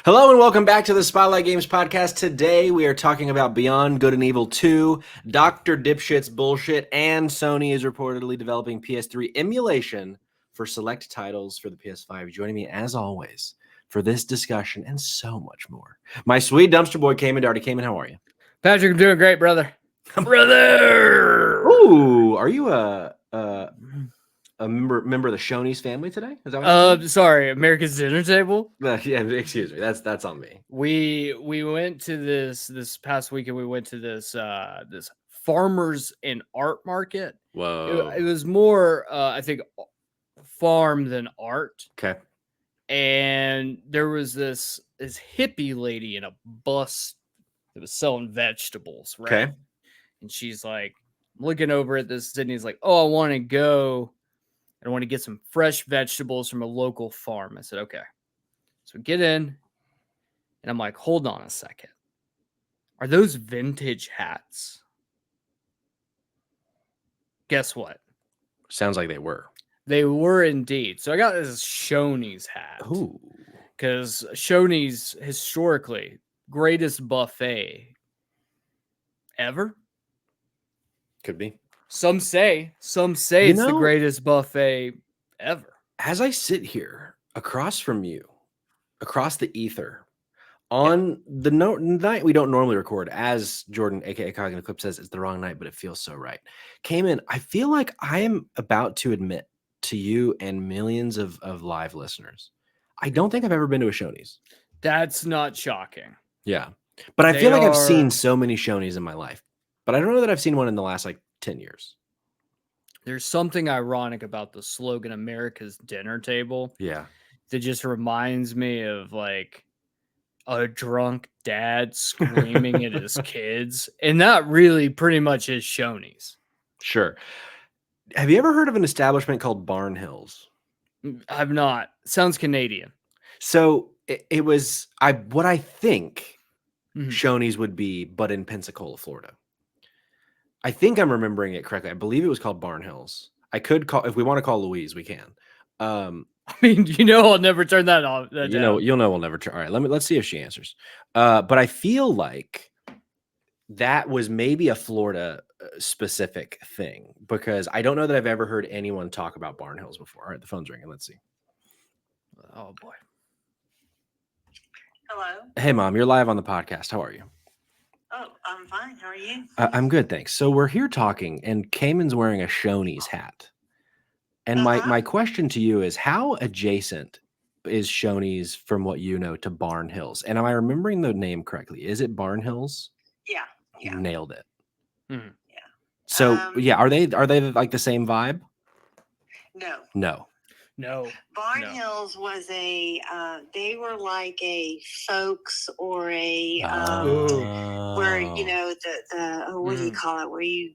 Hello and welcome back to the Spotlight Games podcast. Today we are talking about Beyond Good and Evil 2, Dr. Dipshit's bullshit, and Sony is reportedly developing PS3 emulation for select titles for the PS5. Joining me as always for this discussion and so much more. My sweet dumpster boy Cayman Darty. Cayman, how are you? Patrick, I'm doing great, brother. Brother! Ooh, are you a member of the Shoney's family today? Is that what sorry, America's Dinner Table. yeah, excuse me. That's on me. We went to this past weekend. We went to this farmers and art market. Whoa. It was more I think farm than art. Okay. And there was this hippie lady in a bus that was selling vegetables, right? Okay. And she's like looking over at this, Sydney's like, "Oh, I want to go. I want to get some fresh vegetables from a local farm." I said, "Okay." So we get in, and I'm like, "Hold on a second. Are those vintage hats?" Guess what? Sounds like they were. They were indeed. So I got this Shoney's hat. Ooh. Because Shoney's historically greatest buffet ever. Could be. Some say it's the greatest buffet ever. As I sit here across from you, across the ether, on the night we don't normally record, as Jordan, aka Cog in the Clip says, it's the wrong night, but it feels so right. Cayman, I feel like I am about to admit to you and millions of live listeners, I don't think I've ever been to a Shoney's. That's not shocking. Yeah. But I feel like I've seen so many Shoney's in my life, but I don't know that I've seen one in the last 10 years. There's something ironic about the slogan America's Dinner Table. Yeah. That just reminds me of a drunk dad screaming at his kids. And that really pretty much is Shoney's. Sure. Have you ever heard of an establishment called Barn Hills? I've not. Sounds Canadian. So it was what I think Shoney's would be, but in Pensacola, Florida. I think I'm remembering it correctly. I believe it was called Barn Hills. I could call, if we want to call Louise, we can. I mean, I'll never turn that off. You'll know we'll never turn. All right, let's see if she answers. But I feel like that was maybe a Florida specific thing, because I don't know that I've ever heard anyone talk about Barn Hills before. All right, the phone's ringing. Let's see. Oh boy. Hello. Hey, Mom, you're live on the podcast. How are you? Oh, I'm fine. How are you? I'm good, thanks. So we're here talking, and Cayman's wearing a Shoney's hat. And my question to you is, how adjacent is Shoney's, from what you know, to Barn Hills? And am I remembering the name correctly? Is it Barn Hills? Yeah. Nailed it. Mm-hmm. Yeah. So are they like the same vibe? No. Barn No. Hills was they were like a Folks or a where the what do you call it, where you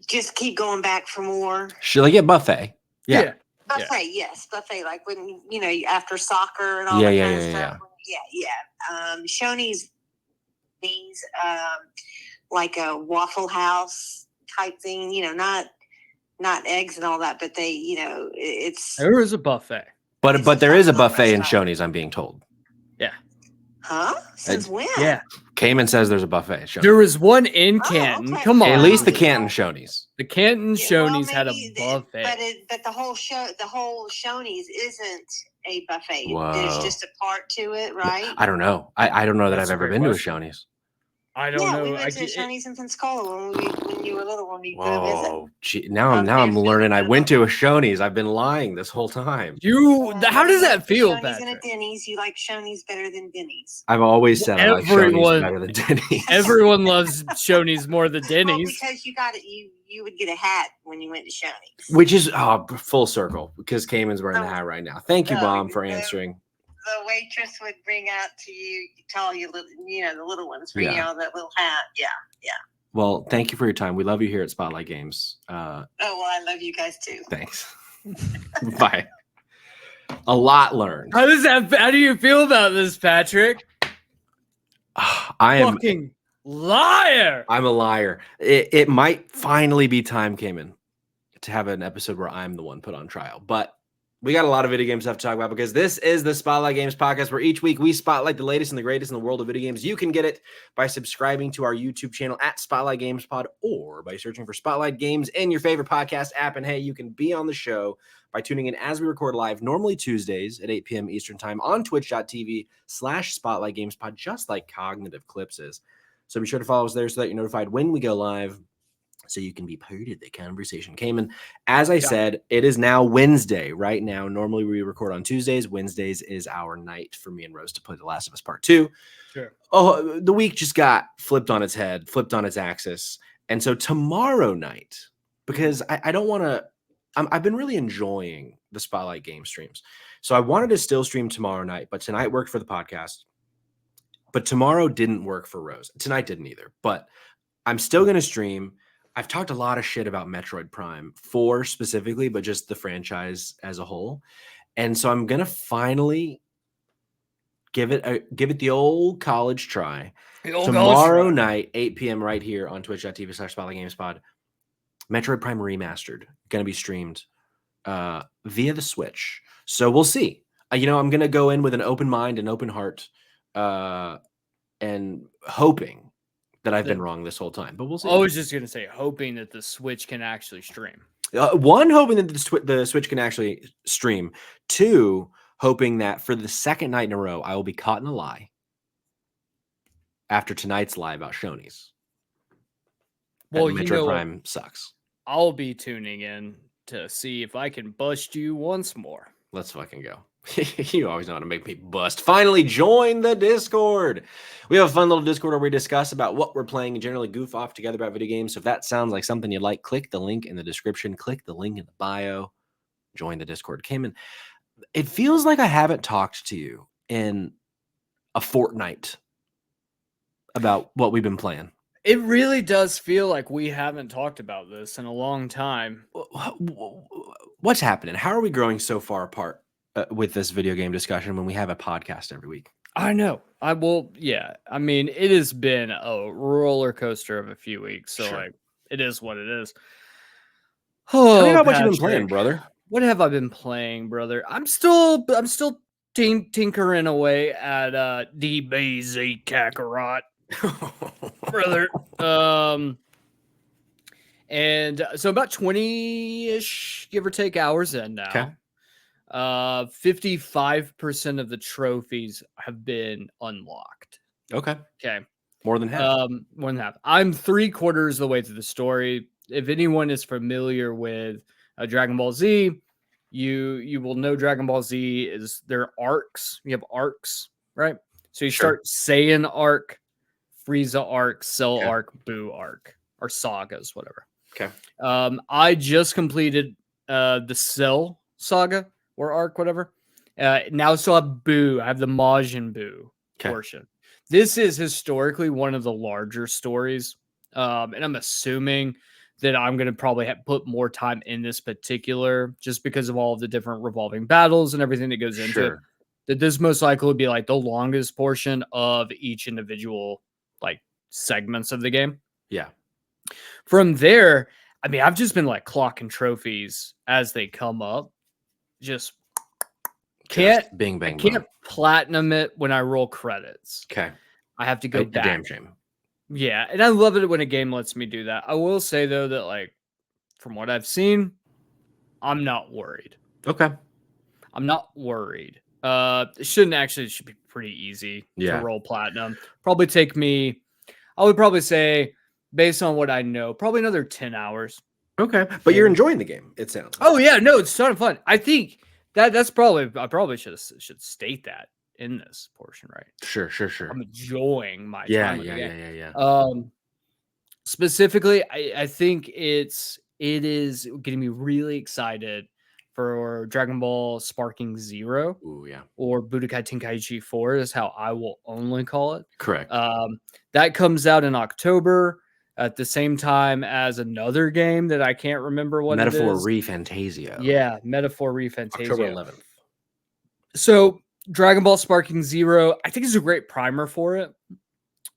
just keep going back for more. Should I get buffet? Yeah. Buffet, yes, buffet. Like when after soccer and all that kind of stuff. Yeah. Shoney's these like a Waffle House type thing. Not eggs and all that, but they, it's there is a buffet. But there is a buffet in Shoney's, I'm being told. Yeah. Huh? Since when? Yeah. Cayman says there's a buffet at Shoney's. There was one in Canton. Okay. Come on. At least the Canton Shoney's. The Canton Shoney's had a buffet. But the whole Shoney's isn't a buffet. Whoa. There's just a part to it, right? I don't know. I don't know that That's I've ever a great been question. to a Shoney's. I don't know. We went to Shoney's in Pensacola when you were little, when we go visit. Whoa, gee, now I'm learning I went to a Shoney's. I've been lying this whole time. How does that feel, Shoney's Patrick? and a Denny's. You like Shoney's better than Denny's. I've always said I like Shoney's better than Denny's. Everyone loves Shoney's more than Denny's. Well, because you would get a hat when you went to Shoney's. Which is full circle, because Cayman's wearing the hat right now. Thank you, Mom, for answering. The waitress would bring out to you, tell you, the little ones, bring out that little hat. Yeah. Well, thank you for your time. We love you here at Spotlight Games. Oh, well, I love you guys too. Thanks. Bye. A lot learned. How do you feel about this, Patrick? I am fucking liar. I'm a liar. It might finally be time, Cayman, to have an episode where I'm the one put on trial, but We got a lot of video game stuff to talk about because this is the Spotlight Games podcast where each week we spotlight the latest and the greatest in the world of video games. You can get it by subscribing to our YouTube channel at Spotlight Games Pod or by searching for Spotlight Games in your favorite podcast app. And hey, you can be on the show by tuning in as we record live, normally Tuesdays at 8 p.m. Eastern Time on twitch.tv/Spotlight Games Pod, just like Cognitive Clips is. So be sure to follow us there so that you're notified when we go live, so you can be part of the conversation. Cayman, as I said, it is now Wednesday right now. Normally we record on Tuesdays. Wednesdays is our night for me and Rose to play The Last of Us Part 2. Sure. Oh, the week just got flipped on its head, flipped on its axis. And so tomorrow night, because I don't want to, I've been really enjoying the Spotlight game streams. So I wanted to still stream tomorrow night, but tonight worked for the podcast. But tomorrow didn't work for Rose. Tonight didn't either. But I'm still going to stream. I've talked a lot of shit about Metroid Prime 4 specifically, but just the franchise as a whole. And so I'm going to finally give it the old college try. Tomorrow night, 8 p.m. right here on twitch.tv/SpotlightGamesPod. Metroid Prime Remastered. Going to be streamed via the Switch. So we'll see. I'm going to go in with an open mind and open heart and hoping that I've been wrong this whole time, but we'll see. I was just going to say, hoping that the Switch can actually stream. One, hoping that the Switch can actually stream. Two, hoping that for the second night in a row, I will be caught in a lie after tonight's lie about Shoney's. Well, Metroid Prime sucks. I'll be tuning in to see if I can bust you once more. Let's fucking go. You always know how to make me bust. Finally, join the Discord. We have a fun little Discord where we discuss about what we're playing and generally goof off together about video games. So if that sounds like something you'd like, click the link in the description. Click the link in the bio. Join the Discord. Cayman, it feels like I haven't talked to you in a fortnight about what we've been playing. It really does feel like we haven't talked about this in a long time. What's happening? How are we growing so far apart with this video game discussion when we have a podcast every week? I know. Yeah. I mean, it has been a roller coaster of a few weeks. So like, it is what it is. Oh, tell me about what you've been playing, brother. What have I been playing, brother? I'm still tinkering away at DBZ Kakarot. Brother. And so about 20-ish, give or take, hours in now. Okay. 55% of the trophies have been unlocked. Okay. More than half. More than half. I'm 3/4 of the way through the story. If anyone is familiar with Dragon Ball Z, you will know Dragon Ball Z is their arcs. You have arcs, right? So you start Saiyan arc, Frieza arc, Cell arc, Buu arc, or sagas, whatever. Okay. I just completed the Cell saga or arc, whatever. Now I still have Buu. I have the Majin Buu portion. This is historically one of the larger stories. And I'm assuming that I'm going to probably put more time in this particular just because of all of the different revolving battles and everything that goes into it. That this most likely would be like the longest portion of each individual like segments of the game. Yeah. From there, I mean, I've just been like clocking trophies as they come up. Just can't platinum it when I roll credits. Okay. I have to go back. Damn shame. Yeah, and I love it when a game lets me do that. I will say though that like from what I've seen, I'm not worried. Okay. I'm not worried. It should be pretty easy to roll platinum. Probably take me, I would probably say, based on what I know, probably another 10 hours. Okay. But you're enjoying the game, it sounds like. Oh yeah, no, it's a ton of fun. I think that's probably, I probably should state that in this portion, right? Sure. I'm enjoying my time. Yeah. Specifically, I think it is getting me really excited for Dragon Ball Sparking Zero. Ooh, yeah. Or Budokai Tenkaichi 4 is how I will only call it. Correct. That comes out in October at the same time as another game that I can't remember what it is. Metaphor ReFantazio. Yeah, Metaphor ReFantazio. October 11th. So Dragon Ball Sparking Zero, I think is a great primer for it.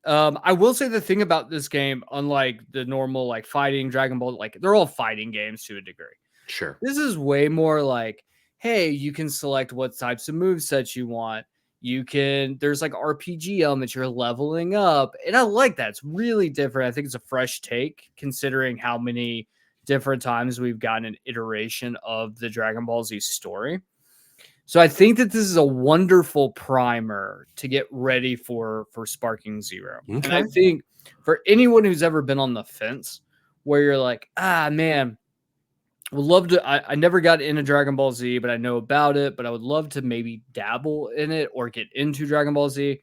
I will say the thing about this game, unlike the normal like fighting Dragon Ball, like they're all fighting games to a degree. Sure. This is way more like, hey, you can select what types of movesets you want. There's like RPG elements, you're leveling up. And I like that. It's really different. I think it's a fresh take considering how many different times we've gotten an iteration of the Dragon Ball Z story. So I think that this is a wonderful primer to get ready for Sparking Zero. And I think for anyone who's ever been on the fence where you're like, man, would love to. I never got into Dragon Ball Z, but I know about it. But I would love to maybe dabble in it or get into Dragon Ball Z.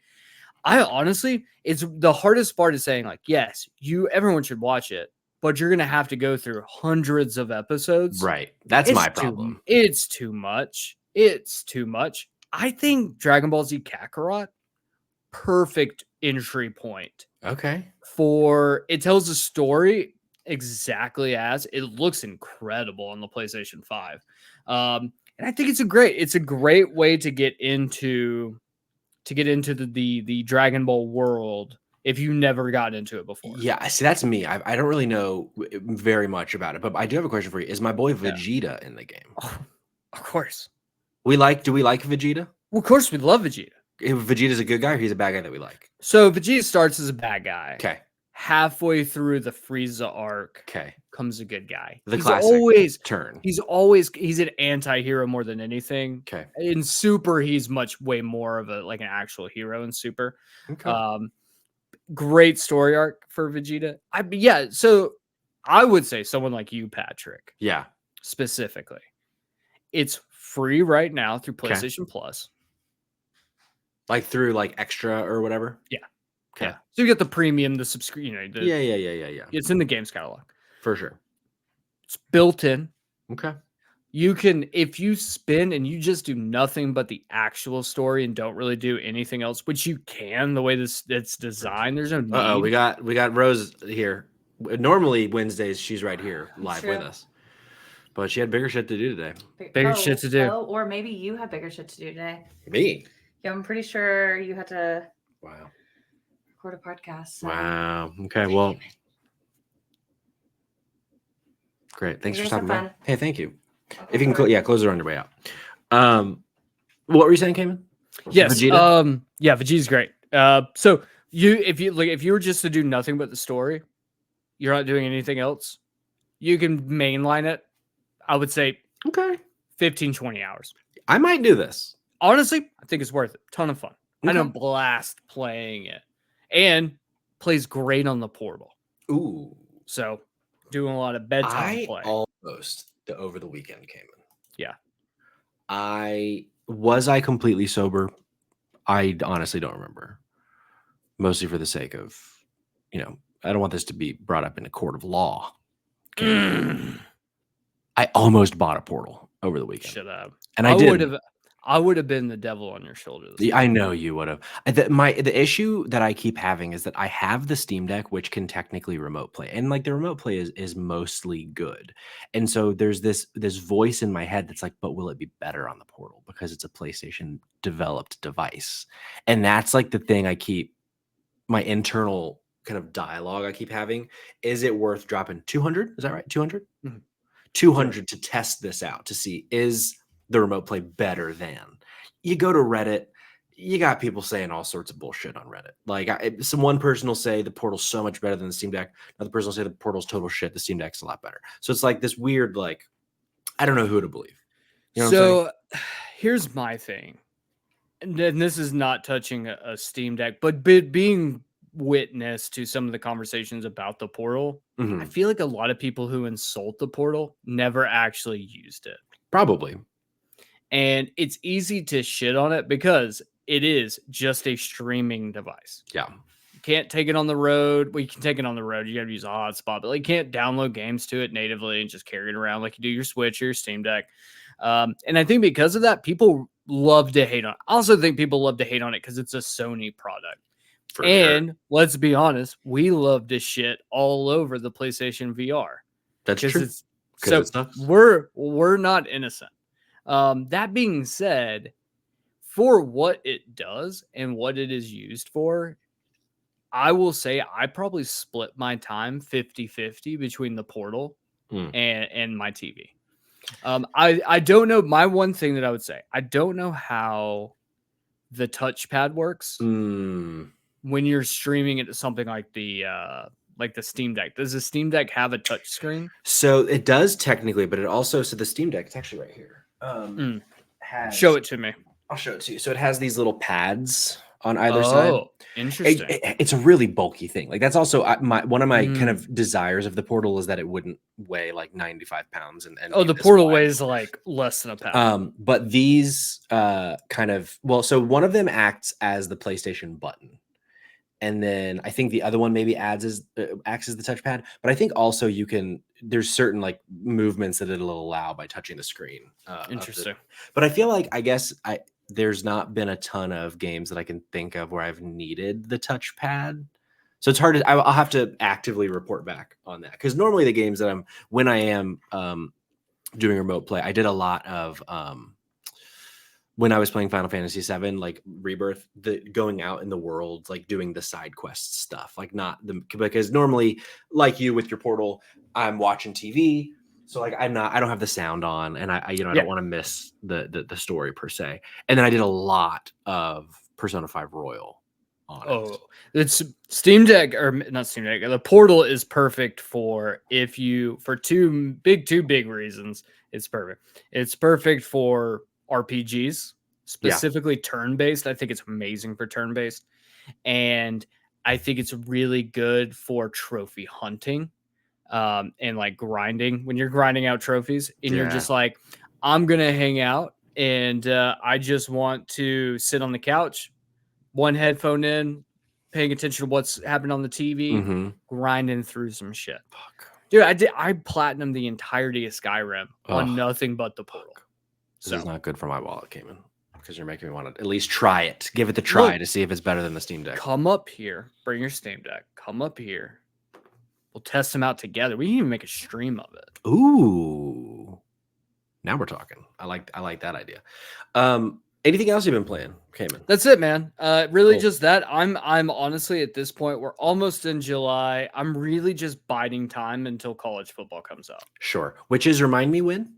I honestly, it's the hardest part is saying like, yes, everyone should watch it, but you're gonna have to go through hundreds of episodes. Right. That's my problem. It's too much. It's too much. I think Dragon Ball Z Kakarot, perfect entry point. Okay. It tells a story exactly as it looks incredible on the PlayStation 5. And I think it's a great way to get into the Dragon Ball world if you never got into it before. Yeah, see, that's me. I don't really know very much about it, but I do have a question for you. Is my boy Vegeta in the game? Oh, of course. Do we like Vegeta? Well, of course we love Vegeta. Vegeta's a good guy or he's a bad guy that we like? So Vegeta starts as a bad guy. Okay. Halfway through the Frieza arc, comes a good guy. He's always turn. He's an anti-hero more than anything. Okay. In Super, he's way more of an actual hero in Super. Okay. Great story arc for Vegeta. So I would say someone like you, Patrick. Yeah. Specifically. It's free right now through PlayStation Plus. Like through extra or whatever? Yeah. Okay. Yeah. So you get the premium, the subscription. Yeah. It's in the game's catalog. For sure. It's built in. Okay. You can, if you spin and you just do nothing but the actual story and don't really do anything else, which you can, the way it's designed, there's no need. Uh-oh, we got Rose here. Normally Wednesdays she's right here live with us. But she had bigger shit to do today. Bigger shit to do. Oh, or maybe you had bigger shit to do today. Me? Yeah, I'm pretty sure you had to record a podcast. So. Wow. Okay, well. Great. Thanks for stopping by. Hey, thank you. Okay, if you can close the door on your way out. What were you saying, Cayman? Yes. Vegeta? Vegeta's great. So if you were just to do nothing but the story, you're not doing anything else, you can mainline it. I would say 15, 20 hours. I might do this. Honestly, I think it's worth it. Ton of fun. I know, blast playing it. And plays great on the portal. Ooh. So doing a lot of bedtime play. Almost over the weekend came in. Yeah. Was I completely sober? I honestly don't remember. Mostly for the sake of, I don't want this to be brought up in a court of law. I almost bought a portal over the weekend. Should have. And I did. I would have been the devil on your shoulder. I know you would have. The issue that I keep having is that I have the Steam Deck, which can technically remote play, and the remote play is mostly good. And so there's this voice in my head that's like, but will it be better on the portal because it's a PlayStation developed device? And that's the thing my internal kind of dialogue I keep having. Is it worth dropping 200? Is that right? 200? Mm-hmm. 200 to test this out to see is the remote play better than. You go to Reddit, you got people saying all sorts of bullshit on Reddit. One person will say the portal's so much better than the Steam Deck. Another person will say the portal's total shit. The Steam Deck's a lot better. So it's this weird, I don't know who to believe. You know so here's my thing. And this is not touching a Steam Deck, but being witness to some of the conversations about the portal, I feel like a lot of people who insult the portal never actually used it. Probably. And it's easy to shit on it because it is just a streaming device. Yeah. You can't take it on the road. Well, you can take it on the road. You got to use a hotspot, but you can't download games to it natively and just carry it around like you do your Switch or your Steam Deck. And I think because of that, people love to hate on it. I also think people love to hate on it because it's a Sony product. And let's be honest, we love to shit all over the PlayStation VR. That's true. So we're not innocent. That being said, for what it does and what it is used for, I will say I probably split my time 50-50 between the portal and my TV. I don't know. My one thing that I would say, I don't know how the touchpad works when you're streaming it to something like the Steam Deck. Does the Steam Deck have a touch screen? So it does technically, but it also, so the Steam Deck, it's actually right here. Show it to me. I'll show it to you. So it has these little pads on either side. Oh, interesting. It's a really bulky thing. Like that's also one of my kind of desires of the Portal is that it wouldn't weigh like 95 pounds. And the Portal weighs like less than a pound. But these so one of them acts as the PlayStation button. And then I think the other one maybe acts as the touchpad. But I think also there's certain like movements that it'll allow by touching the screen. Interesting. But I feel like, there's not been a ton of games that I can think of where I've needed the touchpad. So it's hard I'll have to actively report back on that. Because normally the games that when I am doing remote play, I did a lot of, when I was playing Final Fantasy VII, like Rebirth, going out in the world, like doing the side quest stuff, like because normally, like you with your Portal, I'm watching TV, so like I don't have the sound on, and I don't want to miss the story per se. And then I did a lot of Persona 5 Royal on it. It's Steam Deck, or not Steam Deck. The Portal is perfect for two big reasons. It's perfect. It's perfect for RPGs, specifically turn-based. I think it's amazing for turn-based, and I think it's really good for trophy hunting, and like grinding. When you're grinding out trophies, and you're just like, I'm gonna hang out, and I just want to sit on the couch, one headphone in, paying attention to what's happening on the TV, grinding through some shit. Fuck. Dude, I platinumed the entirety of Skyrim on nothing but the Portal. This is not good for my wallet, Cayman, because you're making me want to at least try it. Give it the try to see if it's better than the Steam Deck. Come up here. Bring your Steam Deck. Come up here. We'll test them out together. We can even make a stream of it. Ooh. Now we're talking. I like that idea. Anything else you've been playing, Cayman? That's it, man. Really just that. I'm honestly at this point, we're almost in July. I'm really just biding time until college football comes out. Sure. Which is, remind me when?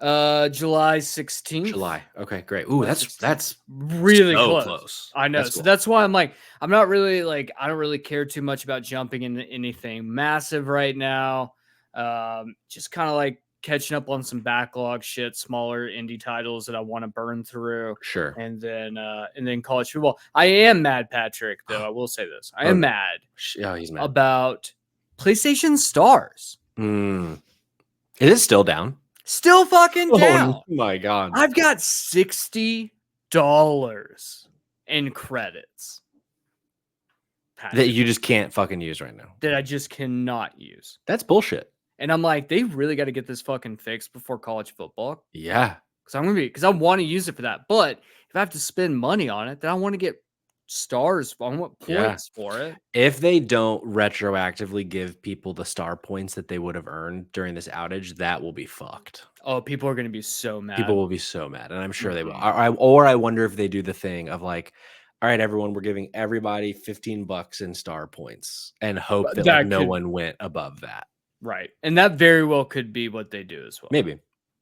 July 16th. July. Okay, great. Ooh, that's really so close. I know. So that's why I'm like, I'm not really like, I don't really care too much about jumping into anything massive right now. Just kind of like catching up on some backlog shit, smaller indie titles that I want to burn through. Sure. And then college football. I am mad, Patrick, though. I will say this. I am mad. Oh, he's mad about PlayStation Stars. Is it still down? Still fucking down. Oh my God. I've got $60 in credits, Patrick, that you just can't fucking use right now. that I just cannot use. That's bullshit. And I'm like, they really got to get this fucking fixed before college football. Yeah. Because I want to use it for that. But if I have to spend money on it, then I want to get stars. I want points for it. If they don't retroactively give people the star points that they would have earned during this outage, that will be fucked. Oh, people are going to be so mad. People will be so mad, and I'm sure they will. Or I wonder if they do the thing of like, all right, everyone, we're giving everybody $15 in star points and hope that like, no one went above that. Right. And that very well could be what they do as well. Maybe.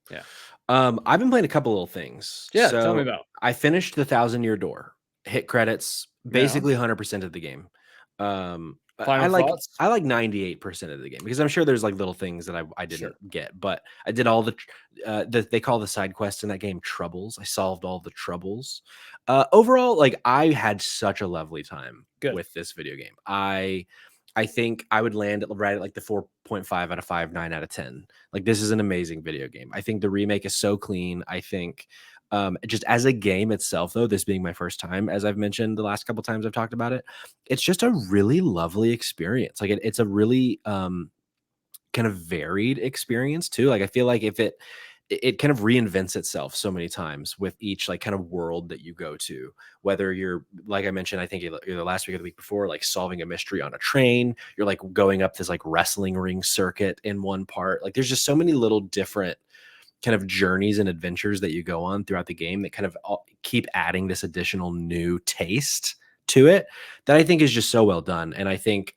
Yeah. I've been playing a couple little things. Yeah, tell me about. I finished the 1,000-Year Door. Hit credits, basically 100% of the game. I like 98% of the game because I'm sure there's like little things that I didn't get, but I did all the they call the side quests in that game troubles. I solved all the troubles. Overall, like I had such a lovely time with this video game. I think I would land right at like the 4.5 out of 5, 9 out of 10. Like this is an amazing video game. I think the remake is so clean. I think just as a game itself, though, this being my first time, as I've mentioned the last couple times I've talked about it, it's just a really lovely experience. Like it's a really kind of varied experience too. Like I feel like if it kind of reinvents itself so many times with each like kind of world that you go to, whether you're, like I mentioned, I think either the last week or the week before, like solving a mystery on a train, you're like going up this like wrestling ring circuit in one part. Like there's just so many little different kind of journeys and adventures that you go on throughout the game that kind of keep adding this additional new taste to it that I think is just so well done. And I think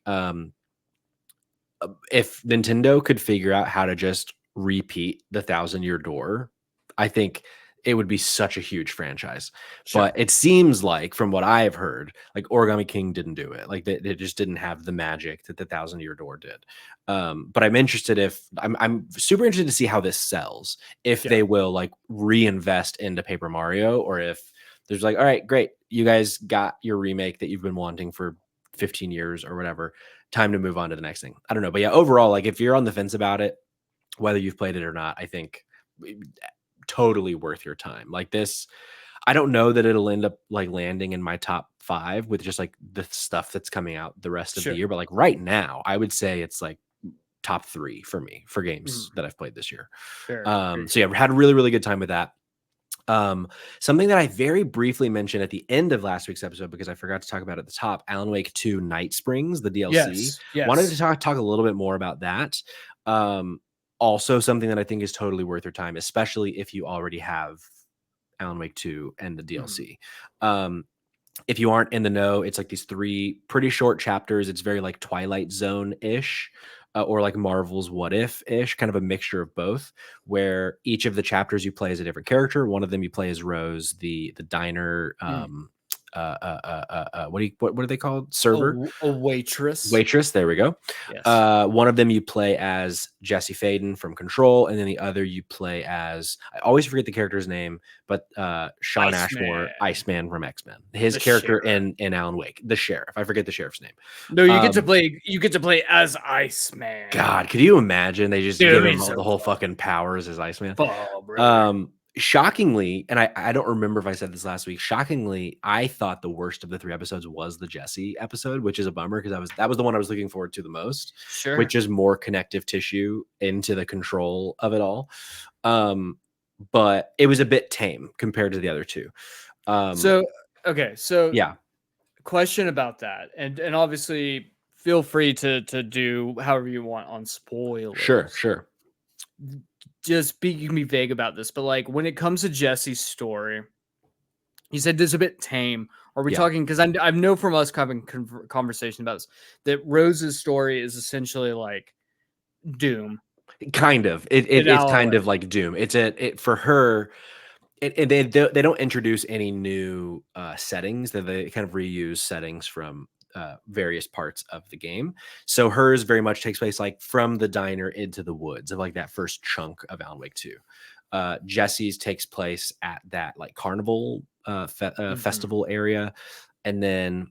if Nintendo could figure out how to just repeat the 1,000-Year Door, I think it would be such a huge franchise. Sure. But it seems like, from what I have heard, like Origami King didn't do it. Like they just didn't have the magic that the 1,000-Year Door did. But I'm interested I'm super interested to see how this sells. If they will like reinvest into Paper Mario, or if there's like, all right, great, you guys got your remake that you've been wanting for 15 years or whatever. Time to move on to the next thing. I don't know. But yeah, overall, like if you're on the fence about it, whether you've played it or not, I think totally worth your time. Like this, I don't know that it'll end up like landing in my top 5 with just like the stuff that's coming out the rest of the year. But like right now, I would say it's like top 3 for me for games that I've played this year. So yeah, we had a really, really good time with that. Something that I very briefly mentioned at the end of last week's episode, because I forgot to talk about it at the top, Alan Wake 2 Night Springs, the DLC. Yes. Wanted to talk a little bit more about that. Also something that I think is totally worth your time, especially if you already have Alan Wake 2 and the DLC. If you aren't in the know, it's like these 3 pretty short chapters. It's very like Twilight Zone-ish, or like Marvel's What If-ish, kind of a mixture of both, where each of the chapters you play as a different character. One of them you play as Rose, the diner, what are they called? Server? A waitress. There we go. Yes. One of them you play as Jesse Faden from Control, and then the other you play as, I always forget the character's name, but Sean Ashmore, Iceman from X-Men. His character in Alan Wake, the sheriff. I forget the sheriff's name. No, you get to play as Iceman. God, could you imagine they just give him the whole fucking powers as Iceman? Shockingly, and I don't remember if I said this last week, shockingly, I thought the worst of the 3 episodes was the Jesse episode, which is a bummer because that was the one I was looking forward to the most. Sure. Which is more connective tissue into the control of it all. But it was a bit tame compared to the other 2. So yeah. Question about that. And obviously feel free to do however you want on spoilers. Sure. You can be vague about this, but like when it comes to Jesse's story, you said this is a bit tame. Are we talking? Because I know from us having conversation about this that Rose's story is essentially like Doom. Kind of. It's kind of like Doom. It's for her. They don't introduce any new settings. They kind of reuse settings from various parts of the game. So hers very much takes place like from the diner into the woods of like that first chunk of Alan Wake 2. Jesse's takes place at that like carnival festival area, and then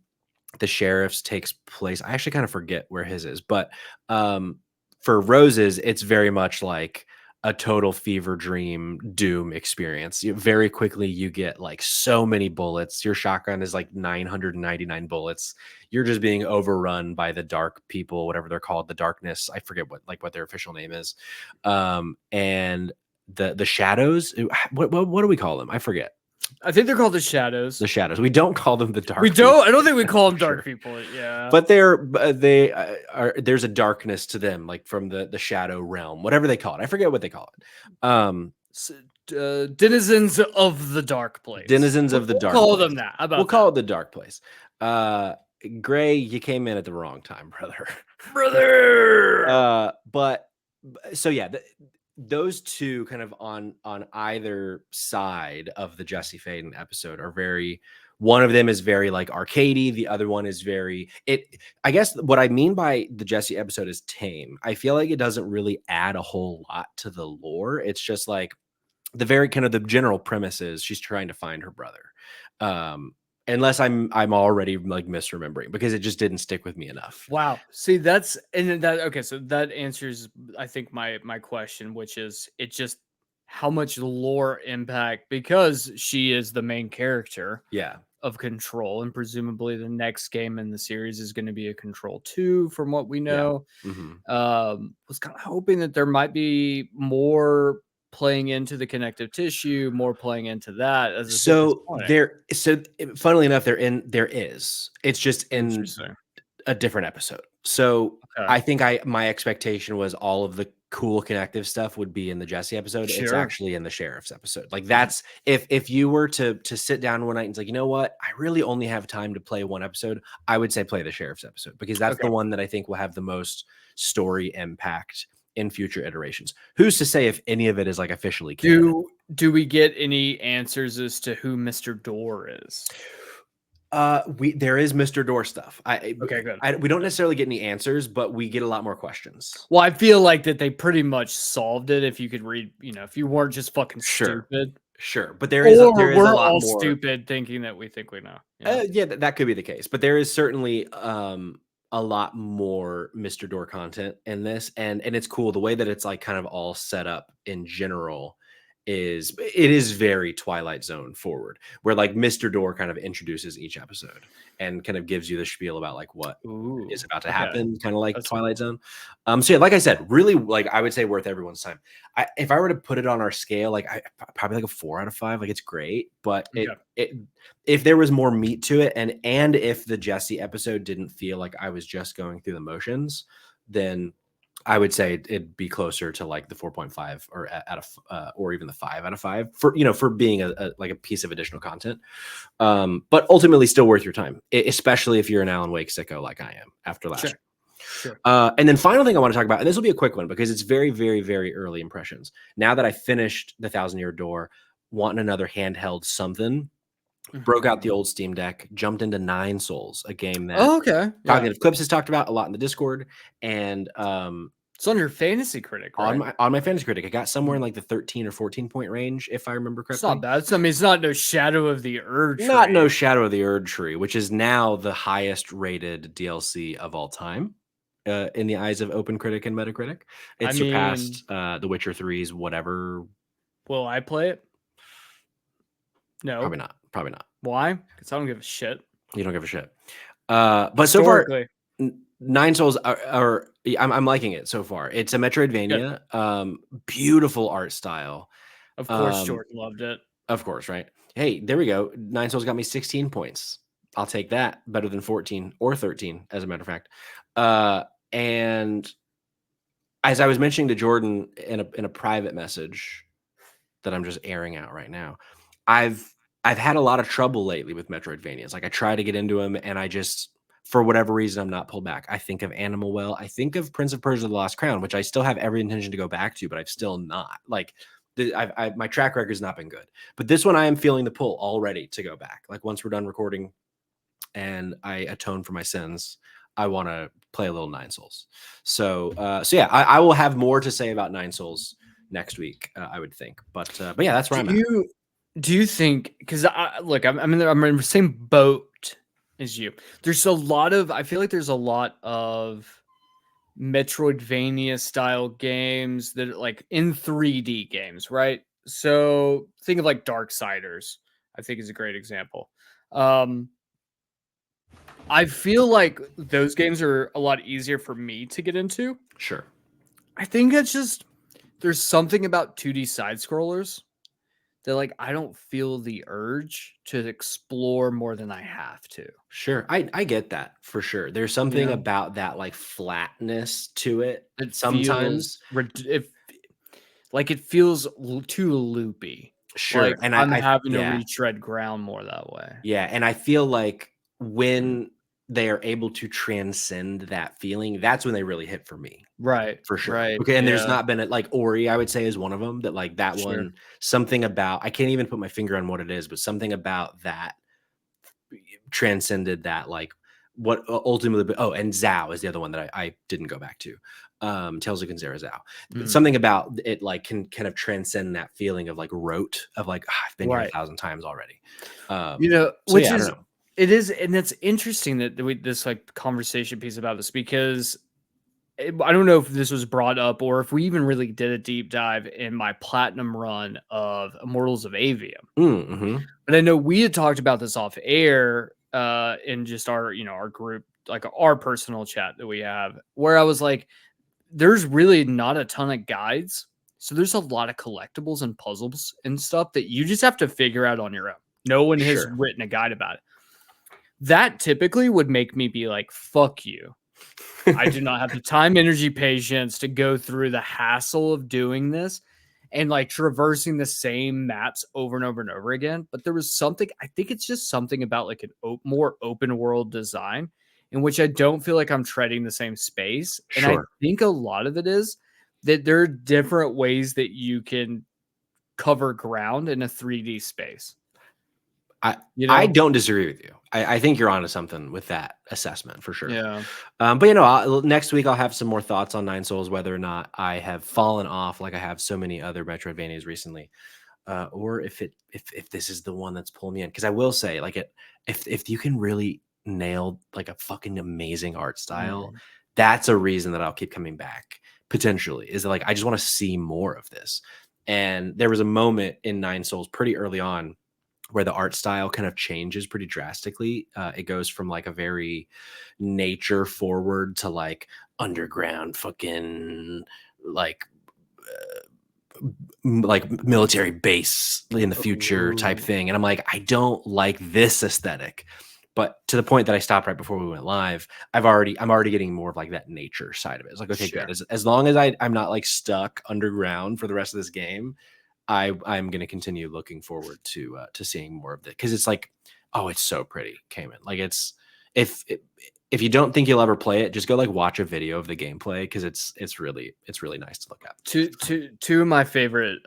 the sheriff's takes place. I actually kind of forget where his is, but for Rose's, it's very much like a total fever dream Doom experience. Very quickly, you get like so many bullets. Your shotgun is like 999 bullets. You're just being overrun by the dark people, whatever they're called, the darkness. I forget what their official name is. And the shadows. What do we call them? I forget. I think they're called the Shadows. The Shadows. We don't call them the dark. We don't. I don't think we call them dark people. Yeah, but they are. There's a darkness to them, like from the shadow realm, whatever they call it. I forget what they call it. Denizens of the dark place. Denizens of the dark. Call them that. How about we'll call it the dark place. Gray, you came in at the wrong time, brother. But so yeah. Those 2 kind of on either side of the Jesse Faden episode are very, one of them is very like arcadey. The other one is very, I guess what I mean by the Jesse episode is tame. I feel like it doesn't really add a whole lot to the lore. It's just like the very kind of the general premise is she's trying to find her brother. Unless I'm already like misremembering, because it just didn't stick with me enough. Wow. See, okay. So that answers, I think, my question, which is it just how much lore impact, because she is the main character. Yeah. Of Control, and presumably the next game in the series is going to be a Control 2, from what we know. Yeah. Was kind of hoping that there might be more playing into the connective tissue, more playing into that. Funnily enough, there is. It's just in a different episode. So I think my expectation was all of the cool connective stuff would be in the Jesse episode. Sure. It's actually in the sheriff's episode. Like that's if you were to sit down one night and say, you know what, I really only have time to play one episode, I would say play the sheriff's episode, because that's the one that I think will have the most story impact in future iterations. Who's to say if any of it is like officially canon? Do we get any answers as to who Mr. Door is? There is Mr. Door stuff. Okay, good. We don't necessarily get any answers, but we get a lot more questions. Well, I feel like that they pretty much solved it if you could read, if you weren't just fucking stupid. Sure, but there is a lot more stupid thinking that we think we know. Yeah, that could be the case, but there is certainly a lot more Mr. Door content in this, and it's cool the way that it's like kind of all set up in general. It is very Twilight Zone forward, where like Mr. Door kind of introduces each episode and kind of gives you the spiel about like what is about to happen, kind of like Twilight Zone. So yeah, like I said, really, like I would say worth everyone's time. If I were to put it on our scale, like probably like a 4 out of 5. Like it's great, but if there was more meat to it, and if the Jesse episode didn't feel like I was just going through the motions, then I would say it'd be closer to like the 4.5 or or even the 5 out of 5 for being a piece of additional content. But ultimately still worth your time, especially if you're an Alan Wake sicko like I am after last year. Sure. And then final thing I want to talk about, and this will be a quick one because it's very, very, very early impressions. Now that I finished the 1,000-Year Door, wanting another handheld something, broke out the old Steam Deck, jumped into Nine Souls, a game that Cognitive Clips has talked about a lot in the Discord, and it's on your Fantasy Critic, right? On my Fantasy Critic, I got somewhere in like the 13 or 14 point range, if I remember correctly. It's not bad. I mean, it's not no Shadow of the Erd Tree. Not no Shadow of the Erd Tree, which is now the highest rated DLC of all time in the eyes of OpenCritic and Metacritic. It surpassed The Witcher 3's whatever. Will I play it? No, probably not. Why? Because I don't give a shit. You don't give a shit. But so far, Nine Souls I'm liking it so far. It's a Metroidvania, beautiful art style. Of course, Jordan loved it. Of course, right? Hey, there we go. Nine Souls got me 16 points. I'll take that. Better than 14 or 13, as a matter of fact. And as I was mentioning to Jordan in a private message that I'm just airing out right now, I've had a lot of trouble lately with Metroidvanias. Like I try to get into them, and I just, for whatever reason, I'm not pulled back. I think of Animal Well. I think of Prince of Persia: The Lost Crown, which I still have every intention to go back to, but I've still not. Like my track record has not been good. But this one, I am feeling the pull already to go back. Like once we're done recording, and I atone for my sins, I want to play a little Nine Souls. So yeah, I will have more to say about Nine Souls next week, I would think. But yeah, that's where I'm at. Do you think, because look, I'm in the same boat as you. I feel like there's a lot of Metroidvania style games that are like in 3D games, right? So think of like Darksiders, I think is a great example. I feel like those games are a lot easier for me to get into. Sure. I think it's just, there's something about 2D side scrollers that like I don't feel the urge to explore more than I have to. Sure. I get that for sure. There's something about that like flatness to it. Sometimes it feels too loopy. Sure. Like and I'm having to retread ground more that way. Yeah. And I feel like when they are able to transcend that feeling, that's when they really hit for me. Right. For sure. Right. Okay. And there's not been like Ori, I would say, is one of them that like that one, something about, I can't even put my finger on what it is, but something about that transcended that, like what ultimately, and Zao is the other one that I didn't go back to. Tales of Gonzera Zao. Something about it like can kind of transcend that feeling of like rote of like, I've been here 1,000 times already. Which is, it is, and it's interesting that this like conversation piece about this, because I don't know if this was brought up or if we even really did a deep dive in my platinum run of Immortals of Avium. But I know we had talked about this off air in just our, our group, like our personal chat that we have, where I was like, there's really not a ton of guides. So there's a lot of collectibles and puzzles and stuff that you just have to figure out on your own. No one has written a guide about it. That typically would make me be like, fuck you. I do not have the time, energy, patience to go through the hassle of doing this and like traversing the same maps over and over and over again. But there was something, I think it's just something about like an more open world design in which I don't feel like I'm treading the same space. And I think a lot of it is that there are different ways that you can cover ground in a 3D space. I don't disagree with you. I think you're onto something with that assessment for sure. Yeah. But next week I'll have some more thoughts on Nine Souls, whether or not I have fallen off like I have so many other Metroidvanias recently, or if this is the one that's pulling me in. Because I will say, like, if you can really nail like a fucking amazing art style, that's a reason that I'll keep coming back. Potentially, is like I just want to see more of this. And there was a moment in Nine Souls pretty early on where the art style kind of changes pretty drastically. It goes from like a very nature forward to like underground fucking like military base in the future type thing. And I'm like, I don't like this aesthetic. But to the point that I stopped right before we went live, I'm already getting more of like that nature side of it. It's like, okay, good. As long as I'm not like stuck underground for the rest of this game, I'm going to continue looking forward to seeing more of it, because it's like, oh, it's so pretty, Cayman. Like it's if you don't think you'll ever play it, just go like watch a video of the gameplay, because it's really nice to look at. Two of my favorite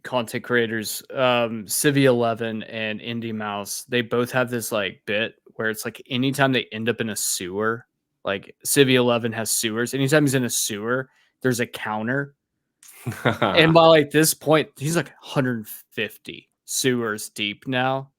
content creators, Civi11 and Indie Mouse, they both have this like bit where it's like anytime they end up in a sewer, like Civi11 has sewers. Anytime he's in a sewer, there's a counter. And by like this point, he's like 150 sewers deep now.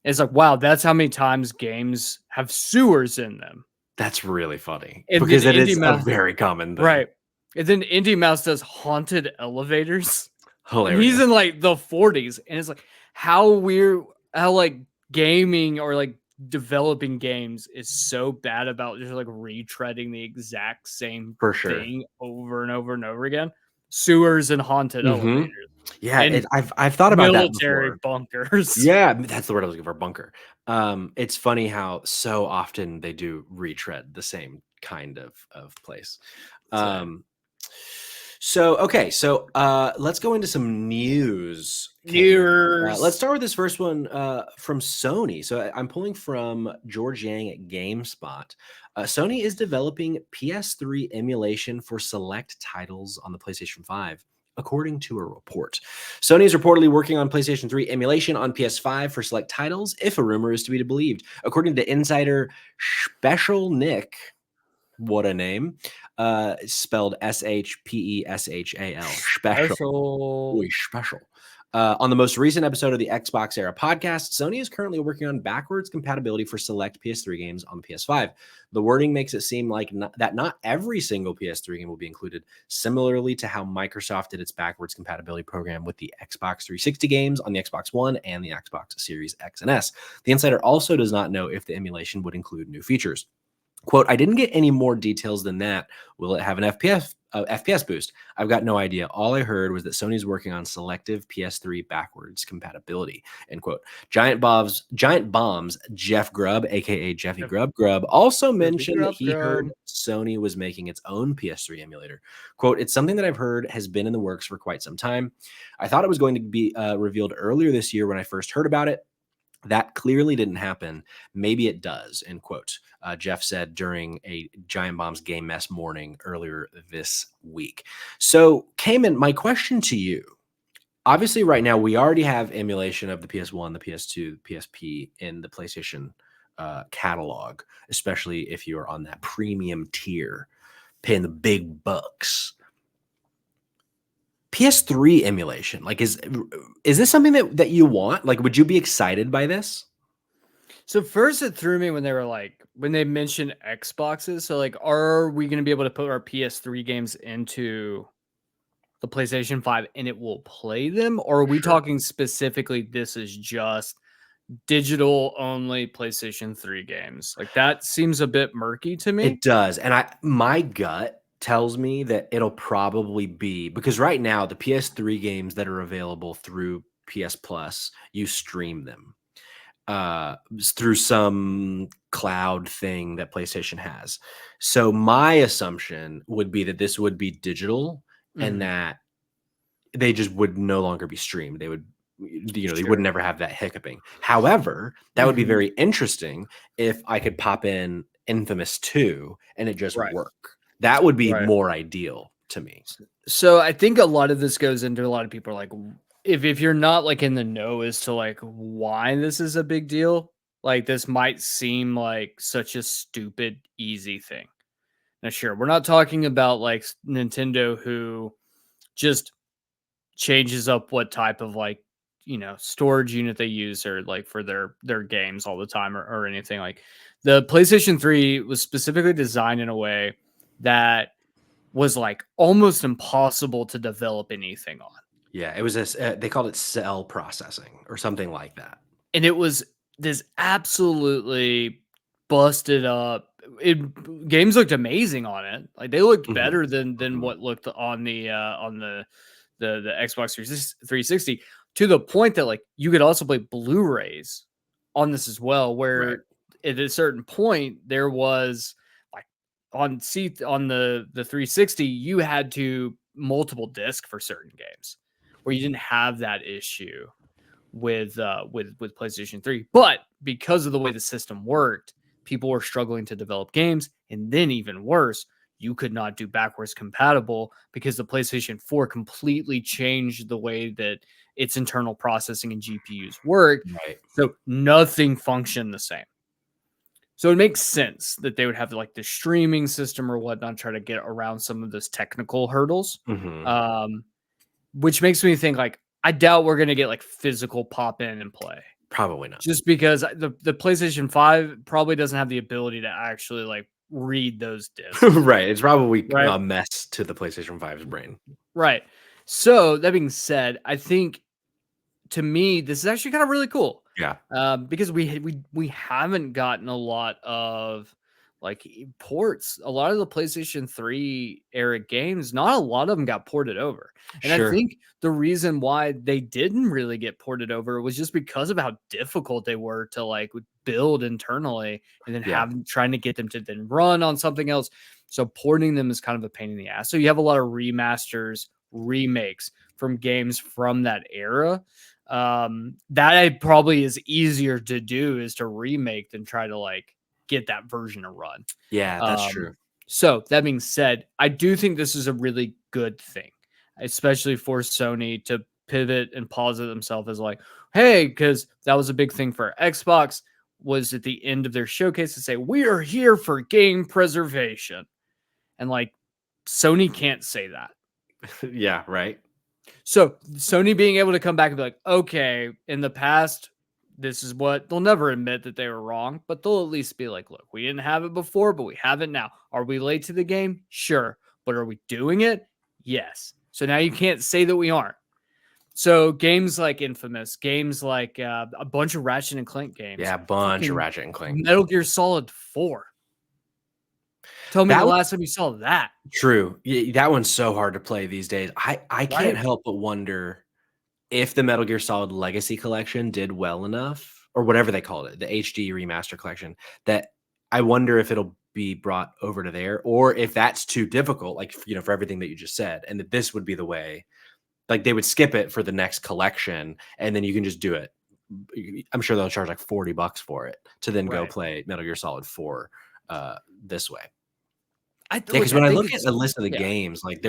It's like, wow, that's how many times games have sewers in them. That's really funny, and because it is a very common thing. Right. And then Indie Mouse does haunted elevators. Hilarious. And he's in like the 40s. And it's like how weird, how like gaming or like developing games is so bad about just like retreading the exact same thing over and over and over again. Sewers and haunted elevators. Yeah, I've thought about that before. Military bunkers. Yeah, that's the word I was looking for, bunker. It's funny how so often they do retread the same kind of place. So let's go into some news. Let's start with this first one from Sony. So I'm pulling from George Yang at GameSpot. Sony is developing PS3 emulation for select titles on the PlayStation 5, according to a report. Sony is reportedly working on PlayStation 3 emulation on PS5 for select titles, if a rumor is to be believed. According to insider Special Nick, what a name, spelled SHPESHAL, special. On the most recent episode of the Xbox Era podcast, Sony is currently working on backwards compatibility for select PS3 games on the PS5. The wording makes it seem like that not every single PS3 game will be included, similarly to how Microsoft did its backwards compatibility program with the Xbox 360 games on the Xbox One and the Xbox Series X and S. The insider also does not know if the emulation would include new features. Quote, I didn't get any more details than that. Will it have an FPS boost? I've got no idea. All I heard was that Sony's working on selective PS3 backwards compatibility, end quote. Giant Bombs, Jeff Grubb, aka Jeffy Grubb, also mentioned that he heard Sony was making its own PS3 emulator. Quote, it's something that I've heard has been in the works for quite some time. I thought it was going to be revealed earlier this year when I first heard about it. That clearly didn't happen. Maybe it does, end quote. Jeff said during a Giant Bombs Game Mess morning earlier this week. So, Cayman, my question to you, obviously right now we already have emulation of the PS1, the PS2, the PSP in the PlayStation catalog, especially if you're on that premium tier, paying the big bucks. PS3 emulation, like is this something that you want? Like, would you be excited by this? So first it threw me when they mentioned Xboxes. So like, are we going to be able to put our PS3 games into the PlayStation 5 and it will play them? Or are we talking specifically this is just digital only PlayStation 3 games? Like that seems a bit murky to me. It does. And my gut tells me that it'll probably be, because right now the PS3 games that are available through PS Plus, you stream them through some cloud thing that PlayStation has. So my assumption would be that this would be digital and that they just would no longer be streamed. They would, they would never have that hiccuping. However, that would be very interesting if I could pop in Infamous 2 and it just work. That would be more ideal. to me. So I think a lot of this goes into a lot of people are like, if you're not like in the know as to like why this is a big deal, like this might seem like such a stupid, easy thing. Now, sure, we're not talking about like Nintendo who just changes up what type of like, storage unit they use or like for their games all the time or anything. Like the PlayStation 3 was specifically designed in a way that was like almost impossible to develop anything on. Yeah, it was they called it cell processing or something like that. And it was this absolutely busted up. Games looked amazing on it. Like they looked better than what looked on the Xbox 360 to the point that like you could also play Blu-rays on this as well, where at a certain point there was like on the 360 you had to multiple disc for certain games where you didn't have that issue with PlayStation 3. But because of the way the system worked, people were struggling to develop games, and then even worse, you could not do backwards compatible because the PlayStation 4 completely changed the way that its internal processing and GPUs work. Right. So nothing functioned the same. So it makes sense that they would have like the streaming system or whatnot, try to get around some of those technical hurdles. Which makes me think like, I doubt we're going to get like physical pop in and play. Probably not. Just because the PlayStation 5 probably doesn't have the ability to actually like read those discs. Right. It's probably a mess to the PlayStation 5's brain. Right. So that being said, I think to me, this is actually kind of really cool. Yeah. Because we haven't gotten a lot of like ports. A lot of the PlayStation 3 era games, not a lot of them got ported over. And I think the reason why they didn't really get ported over was just because of how difficult they were to like build internally and then trying to get them to then run on something else. So porting them is kind of a pain in the ass. So you have a lot of remasters, remakes from games from that era. That probably is easier to do is to remake than try to like get that version to run. Yeah, that's true. So that being said, I do think this is a really good thing, especially for Sony to pivot and posit themselves as like, hey, because that was a big thing for Xbox was at the end of their showcase to say, we are here for game preservation. And like Sony can't say that. Yeah, right. So Sony being able to come back and be like, okay, in the past, this is what they'll never admit that they were wrong, but they'll at least be like, look, we didn't have it before, but we have it now. Are we late to the game? Sure. But are we doing it? Yes. So now you can't say that we aren't. So games like Infamous, games like a bunch of Ratchet and Clank games. Yeah, a bunch of Ratchet and Clank. Metal Gear Solid 4. Tell me the last time you saw that. True. Yeah, that one's so hard to play these days. I can't help but wonder if the Metal Gear Solid Legacy Collection did well enough, or whatever they called it, the HD Remaster Collection, that I wonder if it'll be brought over to there, or if that's too difficult, like, for everything that you just said, and that this would be the way, like they would skip it for the next collection, and then you can just do it. I'm sure they'll charge like $40 for it to then go play Metal Gear Solid 4 this way. Because when I look at the list of the games, like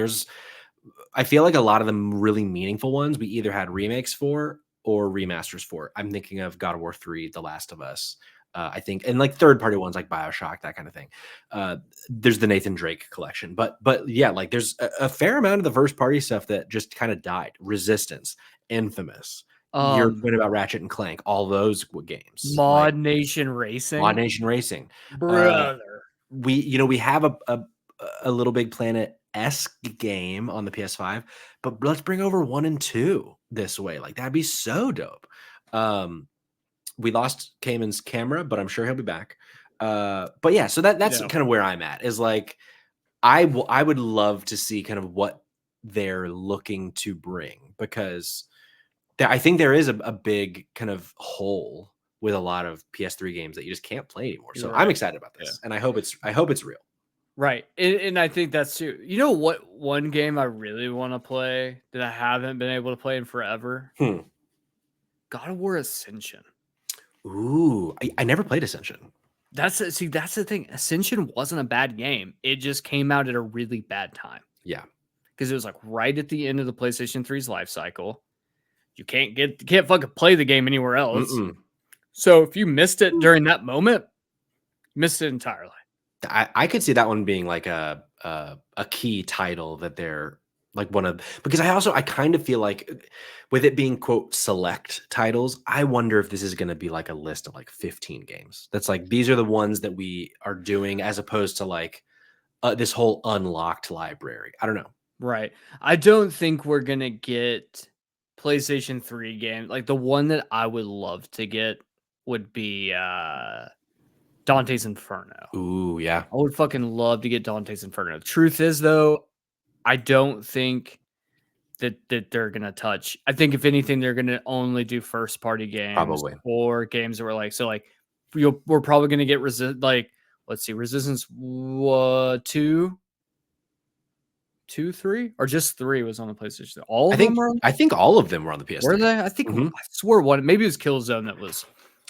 I feel like a lot of the really meaningful ones we either had remakes for or remasters for. I'm thinking of God of War 3, The Last of Us, I think, and like third-party ones like BioShock, that kind of thing. There's the Nathan Drake collection, but yeah, like there's a fair amount of the first-party stuff that just kind of died. Resistance, Infamous. You're talking about Ratchet and Clank, all those games. Mod Nation Racing. Mod Nation Racing, brother. We have a Little Big Planet-esque game on the PS5, but let's bring over 1 and 2 this way. Like that'd be so dope. We lost Cayman's camera, but I'm sure he'll be back. But yeah, so that's kind of where I'm at. Is like I would love to see kind of what they're looking to bring, because I think there is a big kind of hole with a lot of PS3 games that you just can't play anymore. So I'm excited about this, and I hope it's real. Right. And I think that's true. You know what one game I really want to play that I haven't been able to play in forever? God of War Ascension. Ooh, I never played Ascension. That's the thing. Ascension wasn't a bad game. It just came out at a really bad time. Yeah. because it was like right at the end of the PlayStation 3's life cycle. You can't fucking play the game anywhere else. So if you missed it during that moment, missed it entirely. I could see that one being like a key title that they're like one of, because I kind of feel like with it being quote select titles, I wonder if this is going to be like a list of like 15 games. That's like, these are the ones that we are doing, as opposed to like this whole unlocked library. I don't know. Right. I don't think we're going to get PlayStation 3 games. Like the one that I would love to get would be Dante's Inferno. Ooh, yeah. I would fucking love to get Dante's Inferno. The truth is, though, I don't think that they're gonna touch. I think if anything, they're gonna only do first party games, Probably, or games that were like, so like we're probably gonna get Resistance 2, 3, or just 3 was on the PlayStation. All of them were. I think all of them were on the PS2. Were they? I think I swear one. Maybe it was Killzone that was.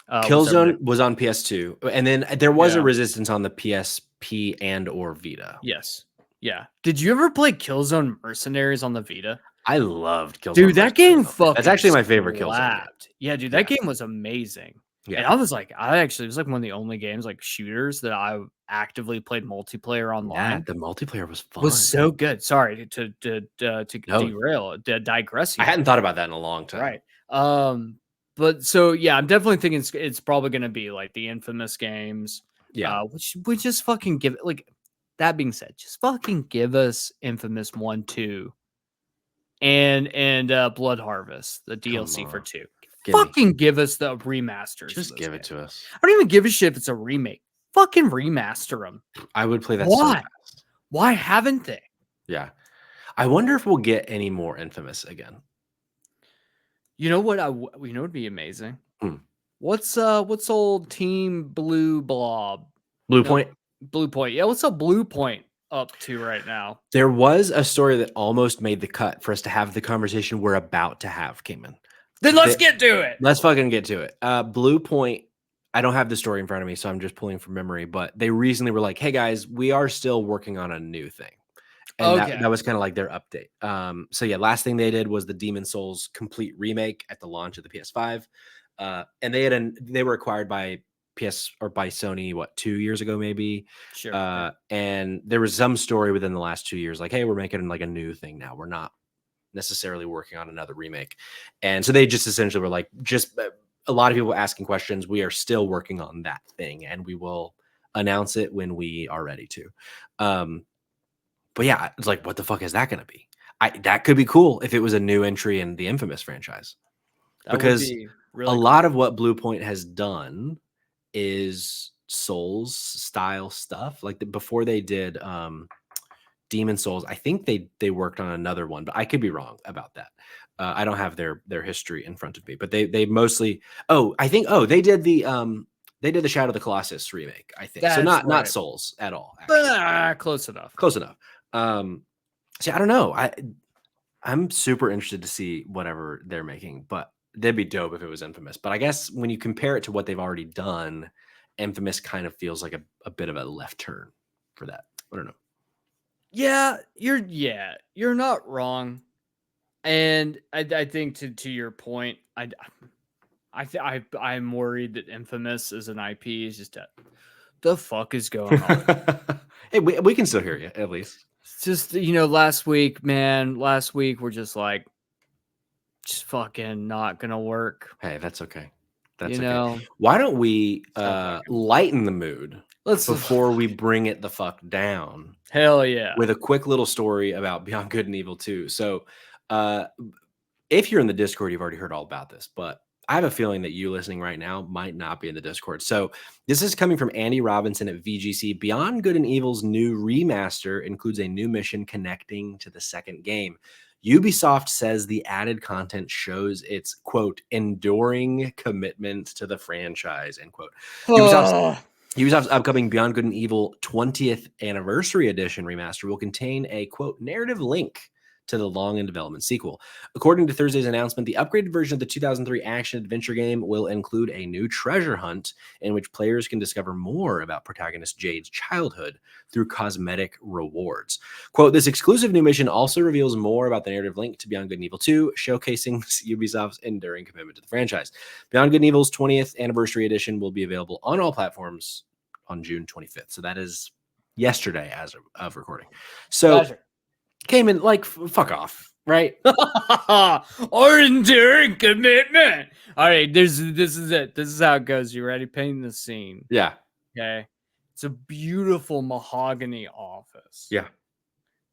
Killzone was on PS2, and then there was a Resistance on the PSP and or Vita. Yes. Yeah. Did you ever play Killzone Mercenaries on the Vita? I loved Killzone. Dude, that game fucking That's actually my favorite Killzone game. Yeah, dude, that game was amazing. Yeah. And I was like, it was like one of the only games, like shooters, that I actively played multiplayer online. Yeah, the multiplayer was fun. Was so good. Sorry to digress here. I hadn't thought about that in a long time. Right. But so yeah, I'm definitely thinking it's probably gonna be like the Infamous games. Yeah. Which we just fucking give it, like, that being said, just fucking give us Infamous 1, 2, and Blood Harvest, the DLC for 2. Give us the remasters. Just give it to us. I don't even give a shit if it's a remake. Fucking remaster them. I would play that. Why? So fast. Why haven't they? Yeah. I wonder if we'll get any more Infamous again. You know what? You know, would be amazing. What's old Team Blue Blob? Blue Point. Blue Point. Yeah, what's up Blue Point up to right now? There was a story that almost made the cut for us to have the conversation we're about to have, Cayman. Then let's get to it. Let's fucking get to it. Blue Point, I don't have the story in front of me, so I'm just pulling from memory, but they recently were like, hey guys, we are still working on a new thing. And that was kind of like their update. So yeah, last thing they did was the Demon's Souls complete remake at the launch of the PS5. And they were acquired by Sony, 2 years ago, maybe. Sure. And there was some story within the last 2 years, like, hey, we're making like a new thing now. We're not necessarily working on another remake. And so they just essentially were like, just a lot of people asking questions. We are still working on that thing, and we will announce it when we are ready to. But yeah, it's like, what the fuck is that going to be? That could be cool if it was a new entry in the Infamous franchise. Because a lot of what Blue Point has done is Souls style stuff. Like before they did Demon's Souls, I think they worked on another one, but I could be wrong about that. I don't have their history in front of me, but they mostly they did the Shadow of the Colossus remake, I think. So not Souls at all. Close enough. See, I don't know. I'm super interested to see whatever they're making, but that'd be dope if it was Infamous. But I guess when you compare it to what they've already done, Infamous kind of feels like a bit of a left turn for that. I don't know. Yeah, you're not wrong. And I think to your point, I'm worried that Infamous as an IP is just the fuck is going on. Hey, we can still hear you, at least. It's just, last week we're just like, just fucking not gonna work. Hey, that's okay. Why don't we lighten the mood before we bring it the fuck down? Hell yeah. With a quick little story about Beyond Good and Evil 2. So if you're in the Discord, you've already heard all about this, but I have a feeling that you listening right now might not be in the Discord. So this is coming from Andy Robinson at VGC. Beyond Good and Evil's new remaster includes a new mission connecting to the second game. Ubisoft says the added content shows its, quote, enduring commitment to the franchise, end quote. Ubisoft's upcoming Beyond Good and Evil 20th Anniversary Edition remaster will contain a, quote, narrative link to the long-in-development sequel. According to Thursday's announcement, the upgraded version of the 2003 action-adventure game will include a new treasure hunt in which players can discover more about protagonist Jade's childhood through cosmetic rewards. Quote, this exclusive new mission also reveals more about the narrative link to Beyond Good and Evil 2, showcasing Ubisoft's enduring commitment to the franchise. Beyond Good and Evil's 20th anniversary edition will be available on all platforms on June 25th. So that is yesterday as of recording. So came in like fuck off, right? Our enduring commitment. All right, this is it. This is how it goes. You ready? Painting the scene. Yeah. Okay. It's a beautiful mahogany office. Yeah.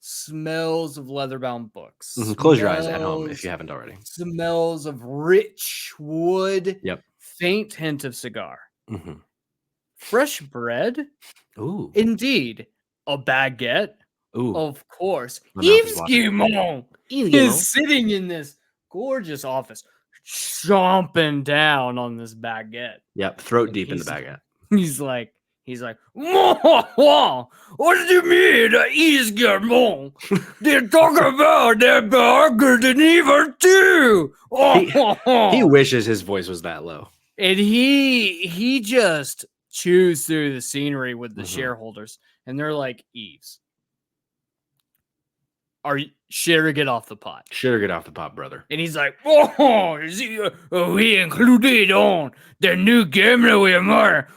Smells of leather-bound books. Close your eyes at home if you haven't already. Smells of rich wood. Yep. Faint hint of cigar. Fresh bread. Ooh. Indeed. A baguette. Ooh. Of course. Yves Guillemot is sitting in this gorgeous office, chomping down on this baguette. Yep. Throat deep in the baguette. He's like, what do you mean, Yves Guillemot? They're talking about that Beyond Good and Evil 2. He wishes his voice was that low. And he just chews through the scenery with the shareholders, and they're like, Yves, shit or get off the pot. Shit or get off the pot, brother. And he's like, we included on the new game that we are.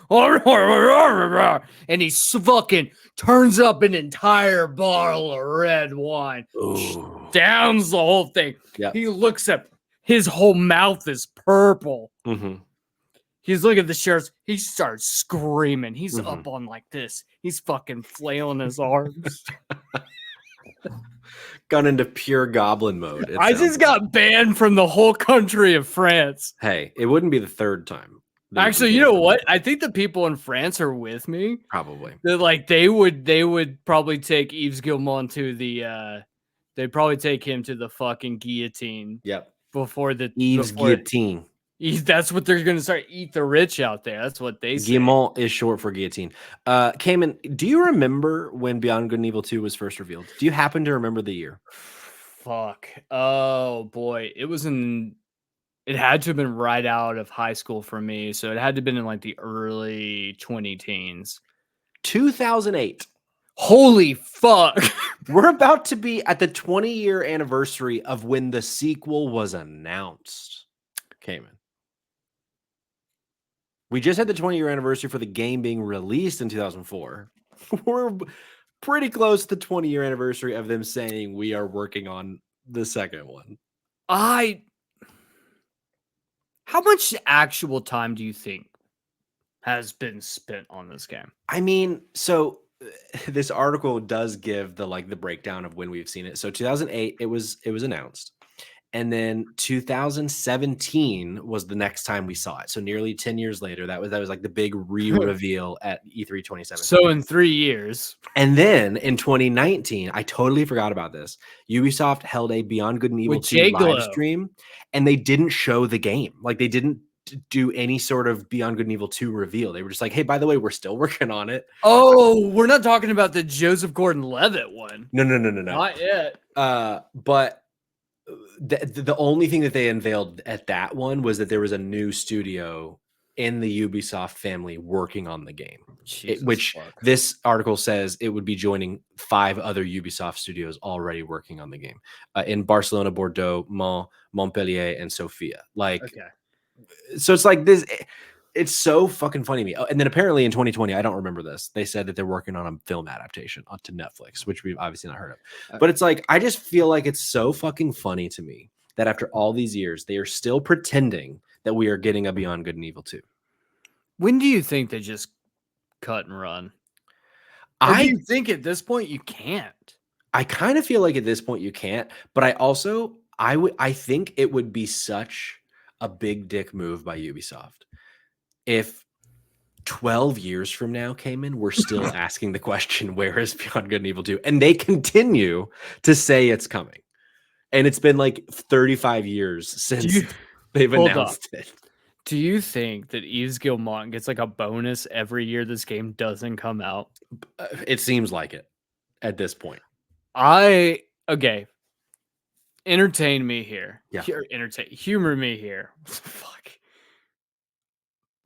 And he fucking turns up an entire bottle of red wine. Ooh. Downs the whole thing. Yep. He looks up. His whole mouth is purple. He's looking at the shirts. He starts screaming. He's up on like this. He's fucking flailing his arms. Gone into pure goblin mode. I just got banned from the whole country of France. Hey, it wouldn't be the third time. Actually, you know what? I think the people in France are with me. Probably. They're like they would probably take Yves Guillemot to the they'd probably take him to the fucking guillotine. Yep. Before the Yves Guillotine. That's what they're gonna start. Eat the rich out there. That's what they say. Guillemot is short for guillotine. Cayman, do you remember when Beyond Good and Evil 2 was first revealed? Do you happen to remember the year? Fuck. Oh boy. It had to have been right out of high school for me. So it had to have been in like the early 20-teens. 2008. Holy fuck. We're about to be at the 20-year anniversary of when the sequel was announced. Cayman. We just had the 20-year anniversary for the game being released in 2004. We're pretty close to the 20-year anniversary of them saying we are working on the second one. How much actual time do you think has been spent on this game? I mean, so this article does give the breakdown of when we've seen it. So 2008, it was announced. And then 2017 was the next time we saw it. So nearly 10 years later, that was like the big re-reveal at E3 2017. So in 3 years. And then in 2019, I totally forgot about this. Ubisoft held a Beyond Good and Evil 2 live stream, and they didn't show the game. Like they didn't do any sort of Beyond Good and Evil 2 reveal. They were just like, hey, by the way, we're still working on it. Oh, we're not talking about the Joseph Gordon-Levitt one. No. Not yet. But the only thing that they unveiled at that one was that there was a new studio in the Ubisoft family working on the game, which this article says it would be joining 5 other Ubisoft studios already working on the game in Barcelona, Bordeaux, Mans, Montpellier, and Sofia. So it's like this. It's so fucking funny to me. Oh, and then apparently in 2020, I don't remember this, they said that they're working on a film adaptation onto Netflix, which we've obviously not heard of. But it's like, I just feel like it's so fucking funny to me that after all these years, they are still pretending that we are getting a Beyond Good and Evil 2. When do you think they just cut and run? Do you think at this point you can't? I kind of feel like at this point you can't, but I think it would be such a big dick move by Ubisoft if 12 years from now came in, we're still asking the question, where is Beyond Good and Evil 2? And they continue to say it's coming. And it's been like 35 years since they've announced it. Do you think that Yves Guillemot gets like a bonus every year this game doesn't come out? It seems like it at this point. Okay. entertain me here. Yeah. Humor me here. Fuck.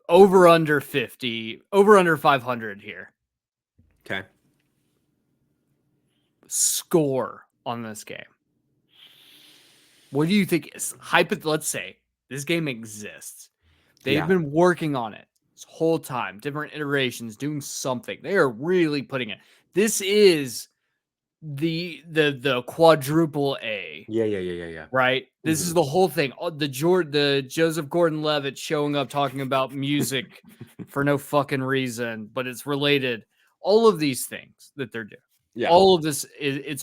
Over under 50, over under 500 here. Okay. Score on this game. What do you think is let's say this game exists. They've been working on it this whole time, different iterations, doing something. They are really putting it. This is the quadruple A. Yeah. Right? This is the whole thing. The Joseph Gordon-Levitt showing up talking about music for no fucking reason, but it's related. All of these things that they're doing. Yeah. All of this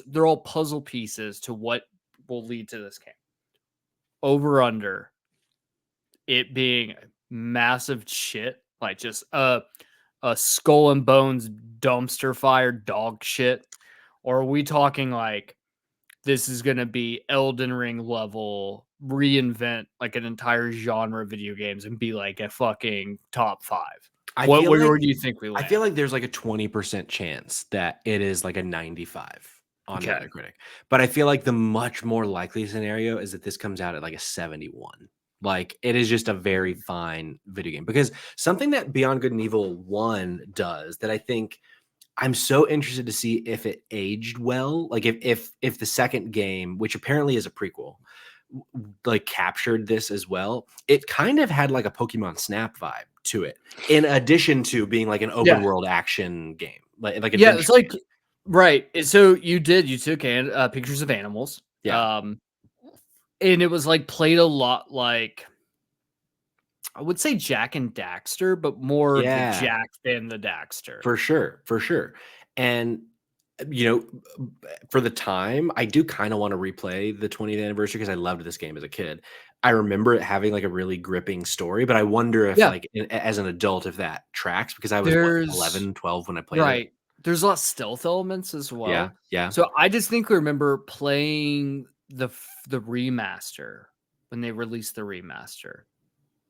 they're all puzzle pieces to what will lead to this game. Over under it being massive shit, like just a skull and bones dumpster fire dog shit, or are we talking like this is gonna be Elden Ring level reinvent like an entire genre of video games and be like a fucking top 5? Where do you think we land? I feel like there's like a 20% chance that it is like a 95 on Metacritic. But I feel like the much more likely scenario is that this comes out at like a 71. Like it is just a very fine video game, because something that Beyond Good and Evil 1 does that I think I'm so interested to see if it aged well. Like if the second game, which apparently is a prequel, like captured this as well. It kind of had like a Pokemon Snap vibe to it, in addition to being like an open world action game. Like yeah, it's like right. So you took pictures of animals. Yeah. And it was like played a lot like I would say Jack and Daxter, but more the Jack than the Daxter. For sure. And you know, for the time, I do kind of want to replay the 20th anniversary because I loved this game as a kid. I remember it having like a really gripping story, but I wonder if like as an adult, if that tracks, because I was 11, 12 when I played it. Right. There's a lot of stealth elements as well. Yeah. So I just think we remember playing the remaster when they released the remaster.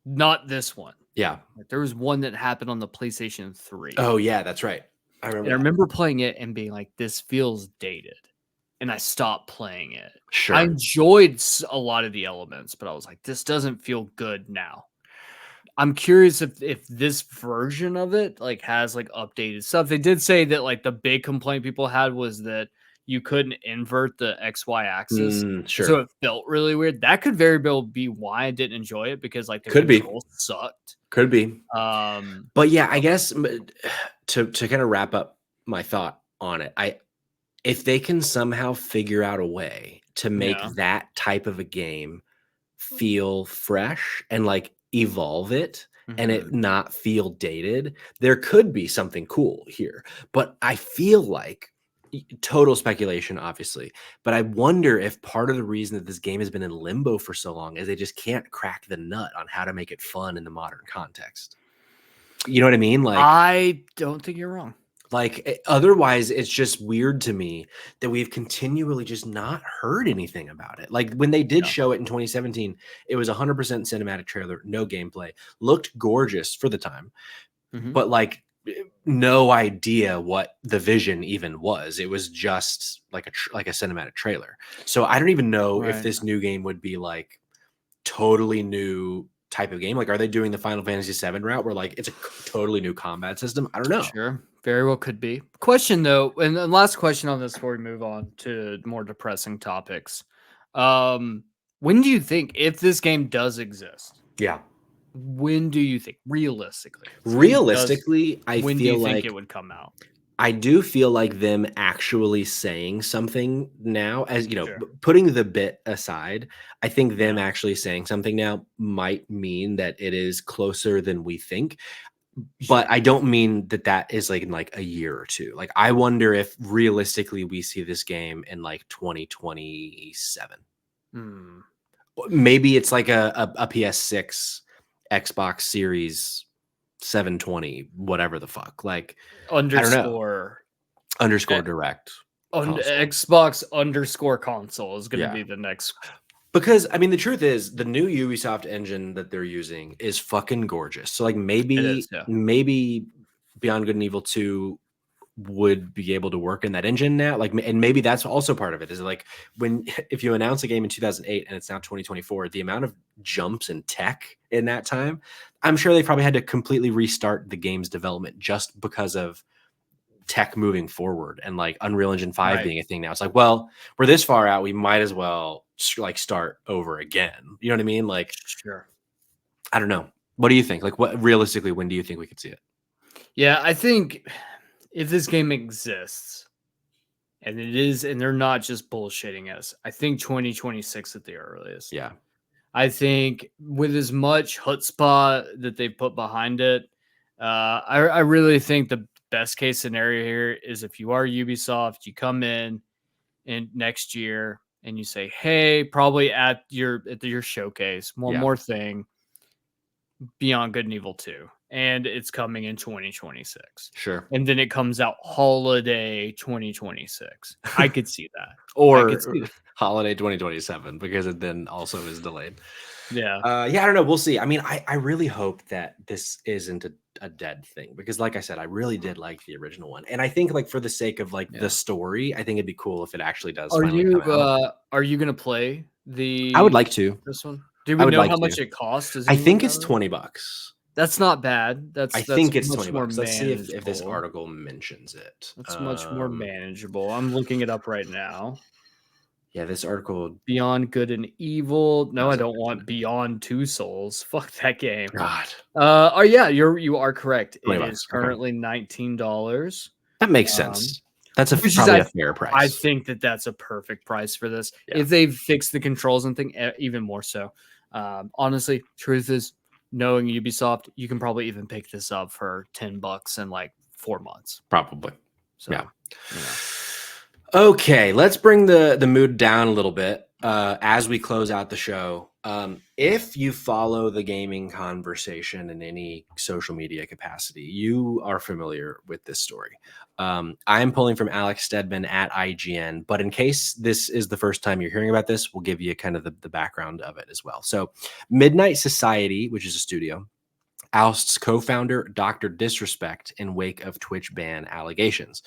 Not this one. Yeah. Like, there was one that happened on the PlayStation 3. Oh yeah, that's right. I remember playing it and being like, this feels dated. And I stopped playing it. Sure. I enjoyed a lot of the elements, but I was like, this doesn't feel good now. I'm curious if this version of it like has like updated stuff. They did say that like the big complaint people had was that you couldn't invert the XY axis. Sure. So it felt really weird. That could very well be why I didn't enjoy it, because like the Could controls sucked. Could be. But yeah, I guess to kind of wrap up my thought on it, if they can somehow figure out a way to make that type of a game feel fresh and like evolve it and it not feel dated, there could be something cool here. But I feel like, total speculation, obviously, but I wonder if part of the reason that this game has been in limbo for so long is they just can't crack the nut on how to make it fun in the modern context. You know what I mean? Like, I don't think you're wrong. Like, otherwise, it's just weird to me that we've continually just not heard anything about it. Like, when they did show it in 2017, it was 100% cinematic trailer, no gameplay, looked gorgeous for the time, but like no idea what the vision even was. It was just like a cinematic trailer. So I don't even know if this new game would be like totally new type of game. Like, are they doing the Final Fantasy VII route where like it's a totally new combat system? I don't know. Sure. Very well could be. Question though, and the last question on this before we move on to more depressing topics. When do you think, if this game does exist? Yeah. When do you think, realistically? I when feel do you like think it would come out? I do feel like them actually saying something now, as you know, putting the bit aside, I think them actually saying something now might mean that it is closer than we think. But I don't mean that is like in like a year or two. Like, I wonder if realistically we see this game in like 2027. Maybe it's like a PS6, Xbox Series 720, whatever the fuck. Like, underscore direct. Xbox underscore console is going to be the next. Because I mean, the truth is, the new Ubisoft engine that they're using is fucking gorgeous. So like maybe Beyond Good and Evil 2 would be able to work in that engine now. Like, and maybe that's also part of it. Is like if you announce a game in 2008 and it's now 2024, the amount of jumps in tech in that time, I'm sure they probably had to completely restart the game's development just because of tech moving forward and like Unreal Engine 5 being a thing now. It's like, well, we're this far out, we might as well like start over again. You know what I mean? Like, sure. I don't know. What do you think? Like, what realistically, when do you think we could see it? Yeah, I think if this game exists, and it is, and they're not just bullshitting us, I think 2026 at the earliest. Yeah. I think with as much chutzpah that they put behind it, I really think the best case scenario here is if you are Ubisoft, you come in next year and you say, hey, probably at your showcase, one more thing, Beyond Good and Evil 2. And it's coming in 2026. Sure. And then it comes out holiday 2026. I could see that. Or holiday 2027, because it then also is delayed. Yeah. Yeah, I don't know. We'll see. I mean, I really hope that this isn't a dead thing, because like I said, I really did like the original one. And I think like for the sake of like the story, I think it'd be cool if it actually does. Are you going to play I would like to. This one? Do we know how much it costs? I think it's $20. That's not bad. I think it's much $20. Let's see if this article mentions it. That's much more manageable. I'm looking it up right now. Yeah, this article. Beyond Good and Evil. No, I don't want Beyond Two Souls. Fuck that game. God. Oh yeah, you are correct. It $20. is currently $19. That makes sense. That's probably a fair price. I think that's a perfect price for this. Yeah. If they fix the controls and thing, even more so. Honestly, truth is, knowing Ubisoft, you can probably even pick this up for $10 in like 4 months. Probably. So, yeah. Okay, let's bring the mood down a little bit as we close out the show. If you follow the gaming conversation in any social media capacity, you are familiar with this story. I'm pulling from Alex Stedman at IGN, but in case this is the first time you're hearing about this, we'll give you kind of the background of it as well. So Midnight Society, which is a studio, ousts co-founder Dr. Disrespect in wake of Twitch ban allegations.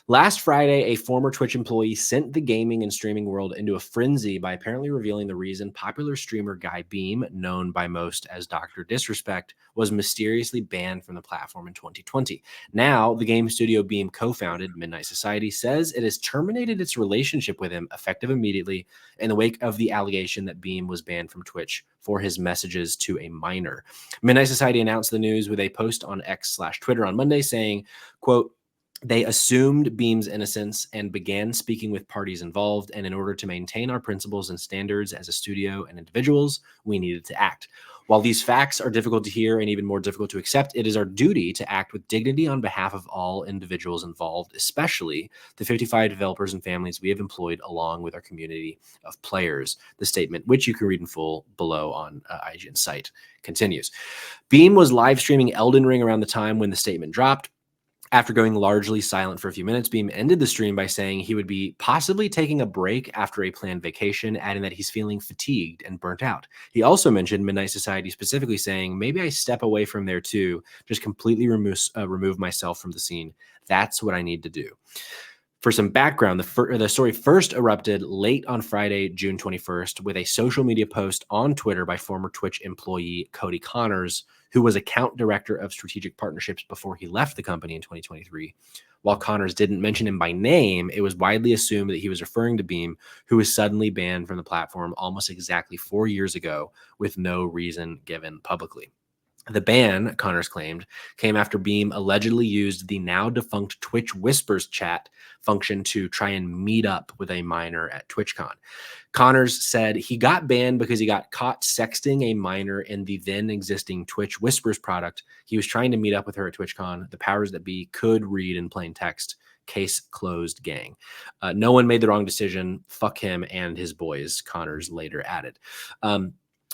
Last Friday, a former Twitch employee sent the gaming and streaming world into a frenzy by apparently revealing the reason popular streamer Guy Beam, known by most as Dr. Disrespect, was mysteriously banned from the platform in 2020. Now, the game studio Beam co-founded, Midnight Society, says it has terminated its relationship with him effective immediately in the wake of the allegation that Beam was banned from Twitch for his messages to a minor. Midnight Society announced the news with a post on X/Twitter on Monday saying, quote, "They assumed Beam's innocence and began speaking with parties involved, and in order to maintain our principles and standards as a studio and individuals, we needed to act. While these facts are difficult to hear and even more difficult to accept, it is our duty to act with dignity on behalf of all individuals involved, especially the 55 developers and families we have employed along with our community of players." The statement, which you can read in full below on IGN's site, continues. Beam was live streaming Elden Ring around the time when the statement dropped. After going largely silent for a few minutes, Beam ended the stream by saying he would be possibly taking a break after a planned vacation, adding that he's feeling fatigued and burnt out. He also mentioned Midnight Society specifically saying, "Maybe I step away from there too, just completely remove myself from the scene. That's what I need to do." For some background, the story first erupted late on Friday, June 21st, with a social media post on Twitter by former Twitch employee Cody Connors, who was account director of strategic partnerships before he left the company in 2023. While Connors didn't mention him by name, it was widely assumed that he was referring to Beam, who was suddenly banned from the platform almost exactly 4 years ago with no reason given publicly. The ban, Connors claimed, came after Beam allegedly used the now defunct Twitch Whispers chat function to try and meet up with a minor at TwitchCon. Connors said he got banned because he got caught sexting a minor in the then existing Twitch Whispers product. He was trying to meet up with her at TwitchCon. The powers that be could read in plain text. Case closed, gang. No one made the wrong decision. Fuck him and his boys, Connors later added.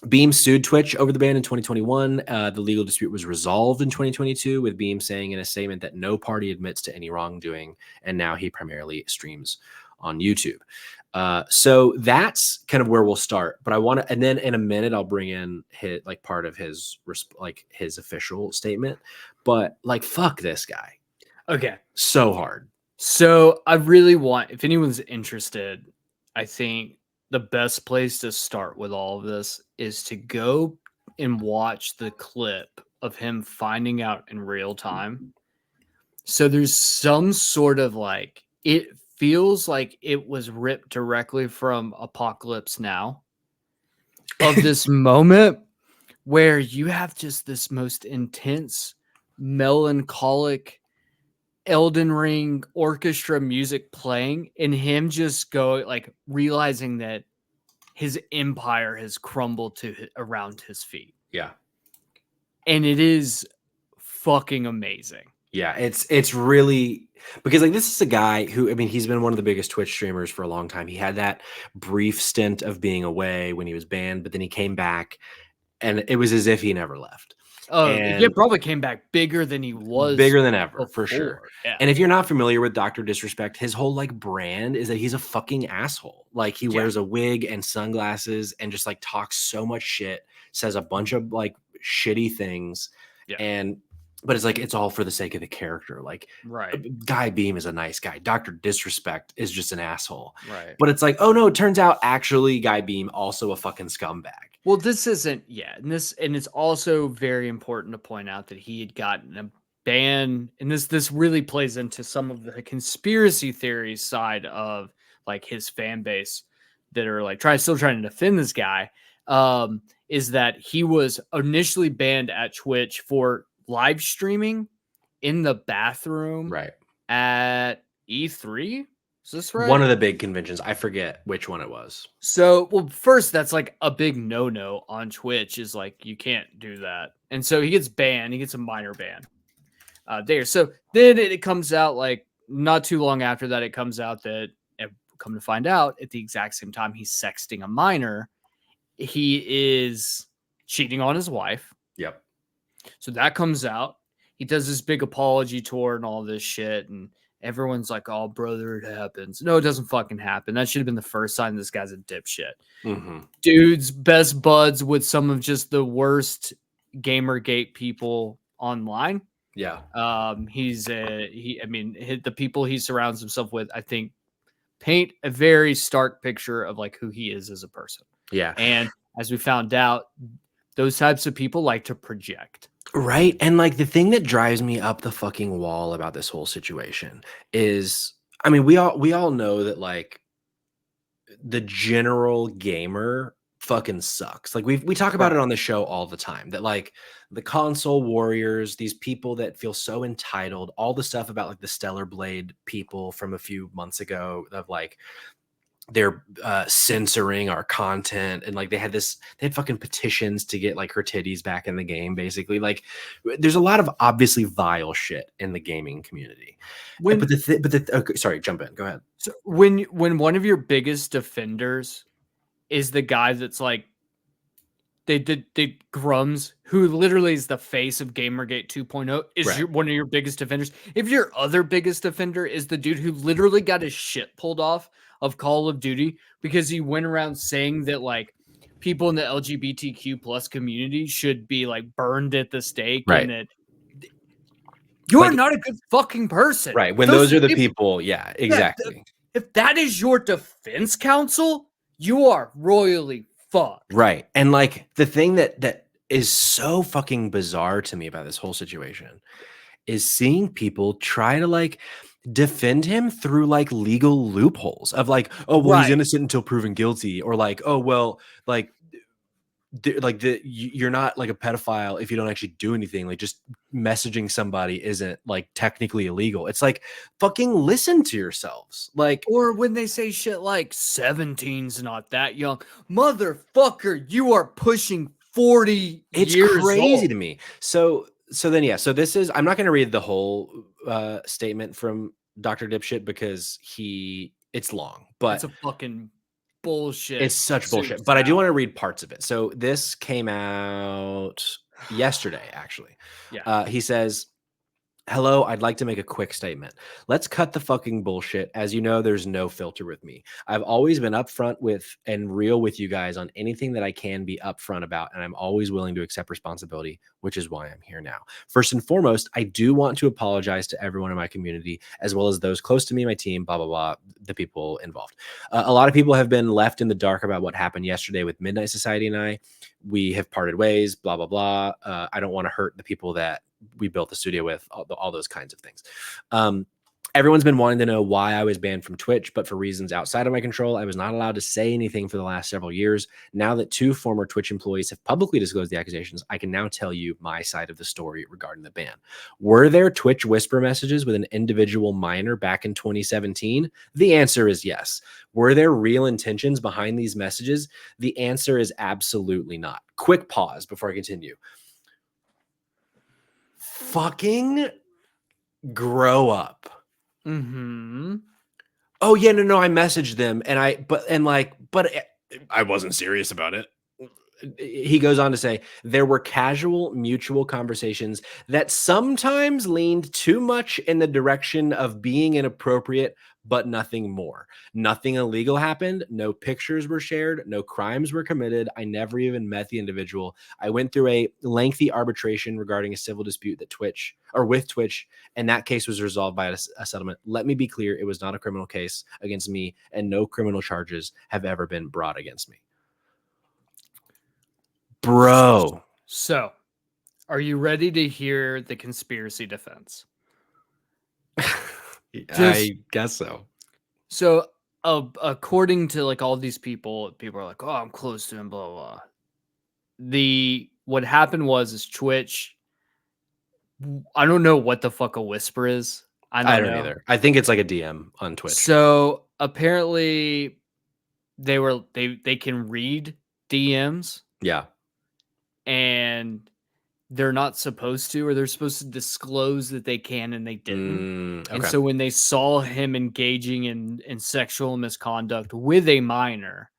Beam sued Twitch over the ban in 2021. The legal dispute was resolved in 2022, with Beam saying in a statement that no party admits to any wrongdoing, and now he primarily streams on YouTube. So that's kind of where we'll start. But I want to, and then in a minute, I'll bring in part of his official statement. But fuck this guy. Okay. So hard. So I really want, if anyone's interested, I think the best place to start with all of this is to go and watch the clip of him finding out in real time. So there's some sort of like, it feels like it was ripped directly from Apocalypse Now, of this moment where you have just this most intense, melancholic Elden Ring orchestra music playing, and him just going, like, realizing that his empire has crumbled around his feet. Yeah. And it is fucking amazing. Yeah, it's really, because like this is a guy who, I mean, he's been one of the biggest Twitch streamers for a long time. He had that brief stint of being away when he was banned, but then he came back and it was as if he never left. Oh, And he probably came back bigger than he was. Bigger than ever, before. for sure. Yeah. And if you're not familiar with Dr. Disrespect, his whole like brand is that he's a fucking asshole. Like he wears a wig and sunglasses and just like talks so much shit, says a bunch of like shitty things. Yeah. But it's like, it's all for the sake of the character. Like, Guy Beam is a nice guy. Dr. Disrespect is just an asshole. Right. But it's like, oh no, it turns out actually Guy Beam also a fucking scumbag. Well, this isn't, and it's also very important to point out that he had gotten a ban, and this really plays into some of the conspiracy theories side of like his fan base that are like still trying to defend this guy. Is that he was initially banned at Twitch for live streaming in the bathroom at E3. Is this right? One of the big conventions. I forget which one it was. So, well, first, that's like a big no-no on Twitch, is like, you can't do that. And so he gets banned. He gets a minor ban there. So then it comes out, like, not too long after that, it comes out that, come to find out, at the exact same time he's sexting a minor, he is cheating on his wife. Yep. So that comes out. He does this big apology tour and all this shit, and everyone's like, "Oh, brother, it happens." No, it doesn't fucking happen. That should have been the first sign this guy's a dipshit. Mm-hmm. Dude's best buds with some of just the worst Gamergate people online. Yeah. The people he surrounds himself with, I think, paint a very stark picture of like who he is as a person. Yeah. And as we found out, those types of people like to project. Right. And like the thing that drives me up the fucking wall about this whole situation is, I mean, we all know that like the general gamer fucking sucks. Like we talk about it on the show all the time, that like the console warriors, these people that feel so entitled, all the stuff about like the Stellar Blade people from a few months ago of like, they're censoring our content, and like they had fucking petitions to get like her titties back in the game, basically. Like there's a lot of obviously vile shit in the gaming community. Sorry, jump in, go ahead. So when one of your biggest defenders is the guy that's like they Grums, who literally is the face of Gamergate 2.0, is one of your biggest defenders. If your other biggest defender is the dude who literally got his shit pulled off of Call of Duty because he went around saying that like people in the LGBTQ plus community should be like burned at the stake, and that you're like, not a good fucking person. Right. When those are the people. Yeah, exactly. If that is your defense counsel, you are royally fucked. Right. And like the thing that is so fucking bizarre to me about this whole situation is seeing people try to like defend him through like legal loopholes of like, oh well, he's innocent until proven guilty, or like, oh well, like you're not like a pedophile if you don't actually do anything. Like just messaging somebody isn't like technically illegal. It's like, fucking listen to yourselves. Like, or when they say shit like 17's not that young, motherfucker, you are pushing 40 it's years crazy old. To me. So this is, I'm not going to read the whole statement from Dr. Dipshit because it's long, but it's a fucking bullshit. It's such bullshit, but I do want to read parts of it. So this came out yesterday, actually. Yeah. He says, Hello, I'd like to make a quick statement. Let's cut the fucking bullshit. As you know, there's no filter with me. I've always been upfront with and real with you guys on anything that I can be upfront about, and I'm always willing to accept responsibility, which is why I'm here now. First and foremost, I do want to apologize to everyone in my community, as well as those close to me, my team, blah, blah, blah, the people involved. A lot of people have been left in the dark about what happened yesterday with Midnight Society and I. We have parted ways, blah, blah, blah. I don't want to hurt the people that we built the studio with, all those kinds of things. Everyone's been wanting to know why I was banned from Twitch, but for reasons outside of my control, I was not allowed to say anything for the last several years. Now that 2 former Twitch employees have publicly disclosed the accusations, I can now tell you my side of the story regarding the ban. Were there Twitch whisper messages with an individual minor back in 2017? The answer is yes. Were there real intentions behind these messages? The answer is absolutely not. Quick pause before I continue. Fucking grow up. Mm-hmm. Oh yeah, no, I messaged them and I wasn't serious about it. He goes on to say there were casual mutual conversations that sometimes leaned too much in the direction of being inappropriate, but nothing more. Nothing illegal happened. No pictures were shared. No crimes were committed. I never even met the individual. I went through a lengthy arbitration regarding a civil dispute with Twitch, and that case was resolved by a settlement. Let me be clear. It was not a criminal case against me, and no criminal charges have ever been brought against me. Bro. So, are you ready to hear the conspiracy defense? I guess so. So, according to like all these people are like, "Oh, I'm close to him." Blah blah. What happened was Twitch. I don't know what the fuck a whisper is. I don't know either. I think it's like a DM on Twitch. So apparently, they can read DMs. Yeah. And they're not supposed to, or they're supposed to disclose that they can, and they didn't. Okay. And so when they saw him engaging in sexual misconduct with a minor,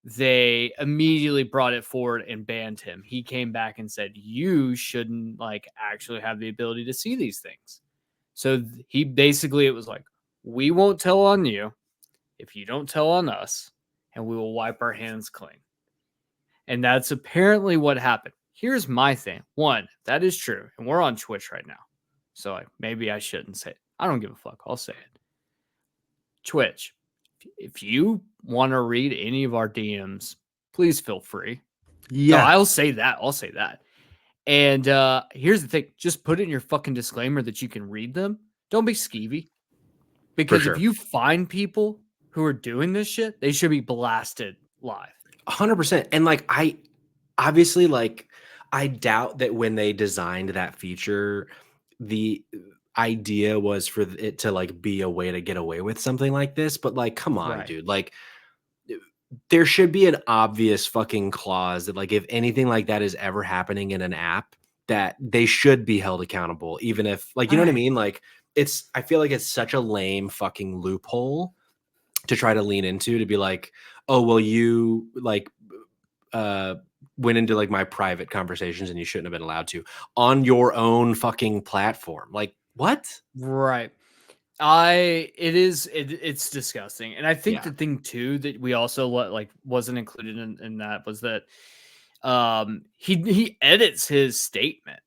they immediately brought it forward and banned him. He came back and said, you shouldn't like actually have the ability to see these things. So he basically, it was like, we won't tell on you if you don't tell on us, and we will wipe our hands clean. And that's apparently what happened. Here's my thing. One, that is true. And we're on Twitch right now. So like, maybe I shouldn't say it. I don't give a fuck. I'll say it. Twitch, if you want to read any of our DMs, please feel free. Yeah. No, I'll say that. And here's the thing. Just put in your fucking disclaimer that you can read them. Don't be skeevy. Because if you find people who are doing this shit, they should be blasted live. 100%. And like, I obviously like, I doubt that when they designed that feature, the idea was for it to like be a way to get away with something like this. But like, come on, dude. Like, there should be an obvious fucking clause that like, if anything like that is ever happening in an app, that they should be held accountable, even if like, you know what I mean? Like, I feel like it's such a lame fucking loophole to try to lean into, to be like, oh, well, you like went into like my private conversations and you shouldn't have been allowed to on your own fucking platform. Like, what? Right. It's disgusting. And I think the thing too that we also wasn't included in that was that he edits his statement.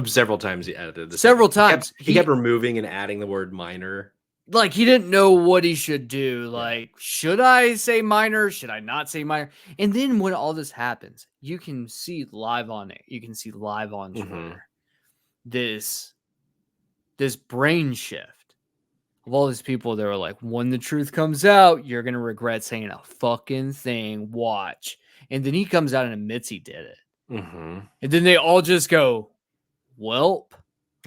Several times he edited this. Several times. He kept removing and adding the word minor. Like, he didn't know what he should do. Like, should I say minor? Should I not say minor? And then when all this happens, you can see live on it. You can see live on Twitter this brain shift of all these people that were like, when the truth comes out, you're going to regret saying a fucking thing. Watch. And then he comes out and admits he did it. And then they all just go, welp.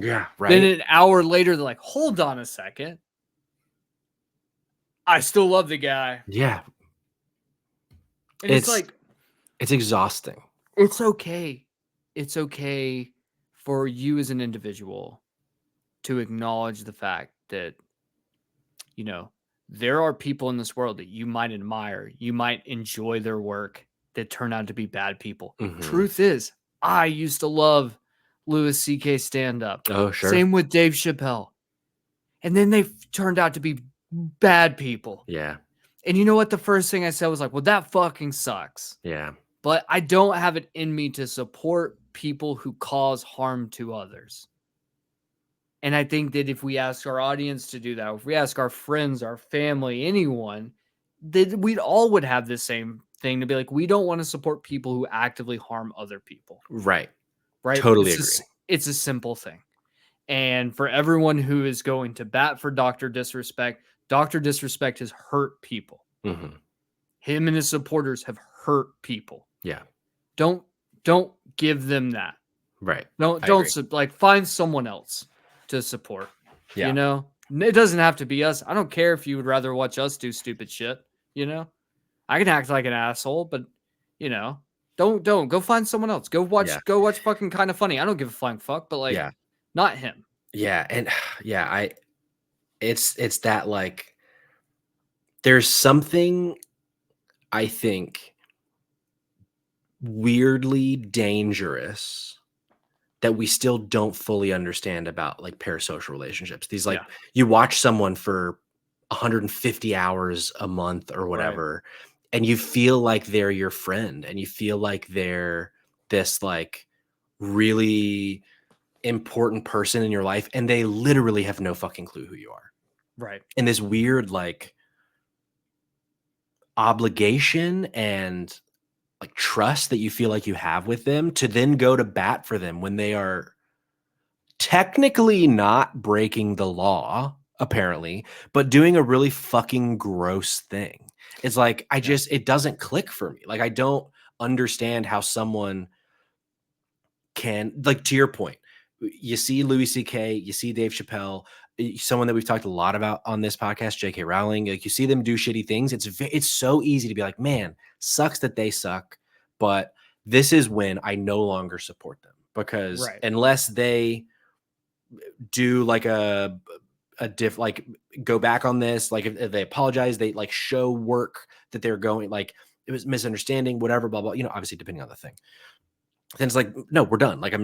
Yeah, right. Then an hour later, they're like, hold on a second. I still love the guy. Yeah. And it's like, it's exhausting. It's okay. It's okay for you as an individual to acknowledge the fact that, you know, there are people in this world that you might admire, you might enjoy their work, that turn out to be bad people. Truth is, I used to love Louis C.K. stand-up. Oh, sure. Same with Dave Chappelle. And then they turned out to be bad people. Yeah. And you know what? The first thing I said was like, well, that fucking sucks. Yeah. But I don't have it in me to support people who cause harm to others. And I think that if we ask our audience to do that, if we ask our friends, our family, anyone, that we'd all would have the same thing to be like, we don't want to support people who actively harm other people. Right. Right. Totally agree. It's a simple thing. And for everyone who is going to bat for Dr. Disrespect has hurt people. Mm-hmm. Him and his supporters have hurt people. Yeah. Don't give them that. Right. Don't like find someone else to support. Yeah. You know, it doesn't have to be us. I don't care if you would rather watch us do stupid shit. You know, I can act like an asshole, but you know, don't go find someone else. Go watch fucking Kind of Funny. I don't give a flying fuck, but like, not him. Yeah. And yeah, it's that like, there's something I think weirdly dangerous that we still don't fully understand about like parasocial relationships. These like you watch someone for 150 hours a month or whatever, and you feel like they're your friend and you feel like they're this like really important person in your life, and they literally have no fucking clue who you are. Right. And this weird like obligation and like trust that you feel like you have with them to then go to bat for them when they are technically not breaking the law, apparently, but doing a really fucking gross thing. It's like, it doesn't click for me. Like, I don't understand how someone can, like, to your point, you see Louis C.K., you see Dave Chappelle, someone that we've talked a lot about on this podcast, J.K. Rowling, like you see them do shitty things. It's so easy to be like, man, sucks that they suck, but this is when I no longer support them, because unless they do like like go back on this, like if they apologize, they like show work that they're going, like it was misunderstanding, whatever, blah, blah, you know, obviously depending on the thing. Then it's like, no, we're done. Like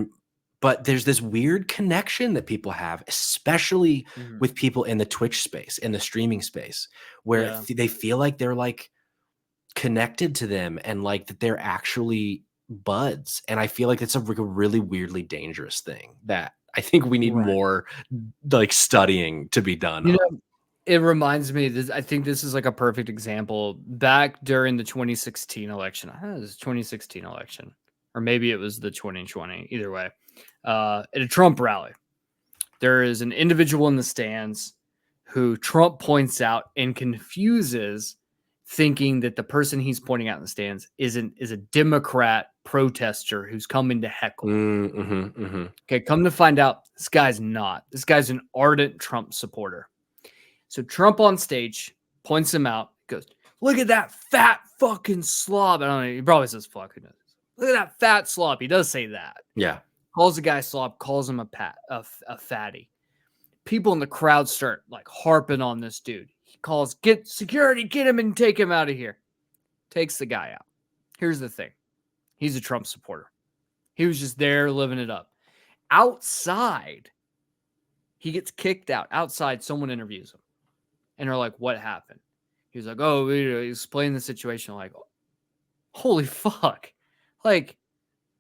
but there's this weird connection that people have, especially with people in the Twitch space, in the streaming space, where they feel like they're like connected to them and like that they're actually buds. And I feel like it's a really weirdly dangerous thing that I think we need more like studying to be done. You know, it reminds me, I think this is like a perfect example. Back during the 2016 election, I don't know, it was the 2016 election, or maybe it was the 2020, either way. At a Trump rally, there is an individual in the stands who Trump points out and confuses, thinking that the person he's pointing out in the stands is a Democrat protester who's coming to heckle. Okay, come to find out, this guy's not. This guy's an ardent Trump supporter. So Trump on stage points him out, goes, "Look at that fat fucking slob." I don't know. He probably says fuck. Who knows? Look at that fat slob. He does say that. Yeah. Calls the guy slob, calls him a fatty. People in the crowd start like harping on this dude. He calls, "Get security, get him and take him out of here." Takes the guy out. Here's the thing. He's a Trump supporter. He was just there living it up. Outside, he gets kicked out. Outside, someone interviews him. And they're like, "What happened?" He's like, "Oh, explain the situation." Like, holy fuck. Like,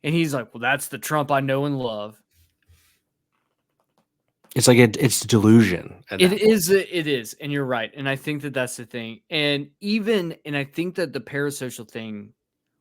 and he's like, "Well, that's the Trump I know and love." It's like it's delusion. It is. And you're right. And I think that that's the thing. And I think that the parasocial thing,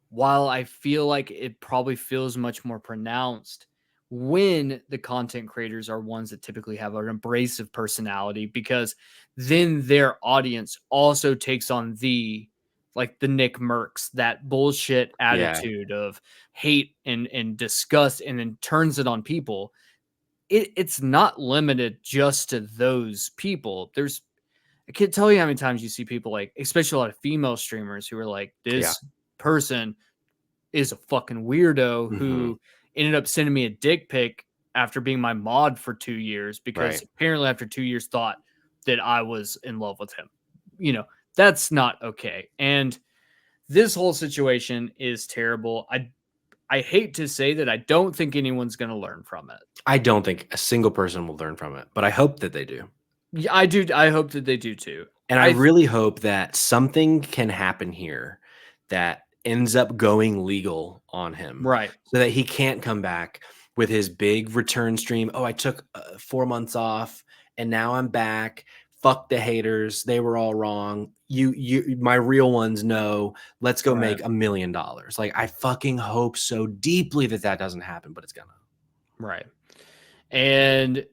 while I feel like it probably feels much more pronounced when the content creators are ones that typically have an abrasive personality, because then their audience also takes on the Nick Mercs, that bullshit attitude of hate and disgust, and then turns it on people. It's not limited just to those people. I can't tell you how many times you see people, like, especially a lot of female streamers, who are like, this person is a fucking weirdo who ended up sending me a dick pic after being my mod for 2 years, because apparently after 2 years thought that I was in love with him. You know, that's not okay. And this whole situation is terrible. I hate to say that I don't think anyone's going to learn from it. I don't think a single person will learn from it, but I hope that they do. Yeah, I do. I hope that they do too. And I really hope that something can happen here that ends up going legal on him. Right. So that he can't come back with his big return stream. Oh, I took 4 months off and now I'm back. Fuck the haters. They were all wrong. My real ones know. Let's go make $1 million. Like, I fucking hope so deeply that doesn't happen, but it's gonna. Right. And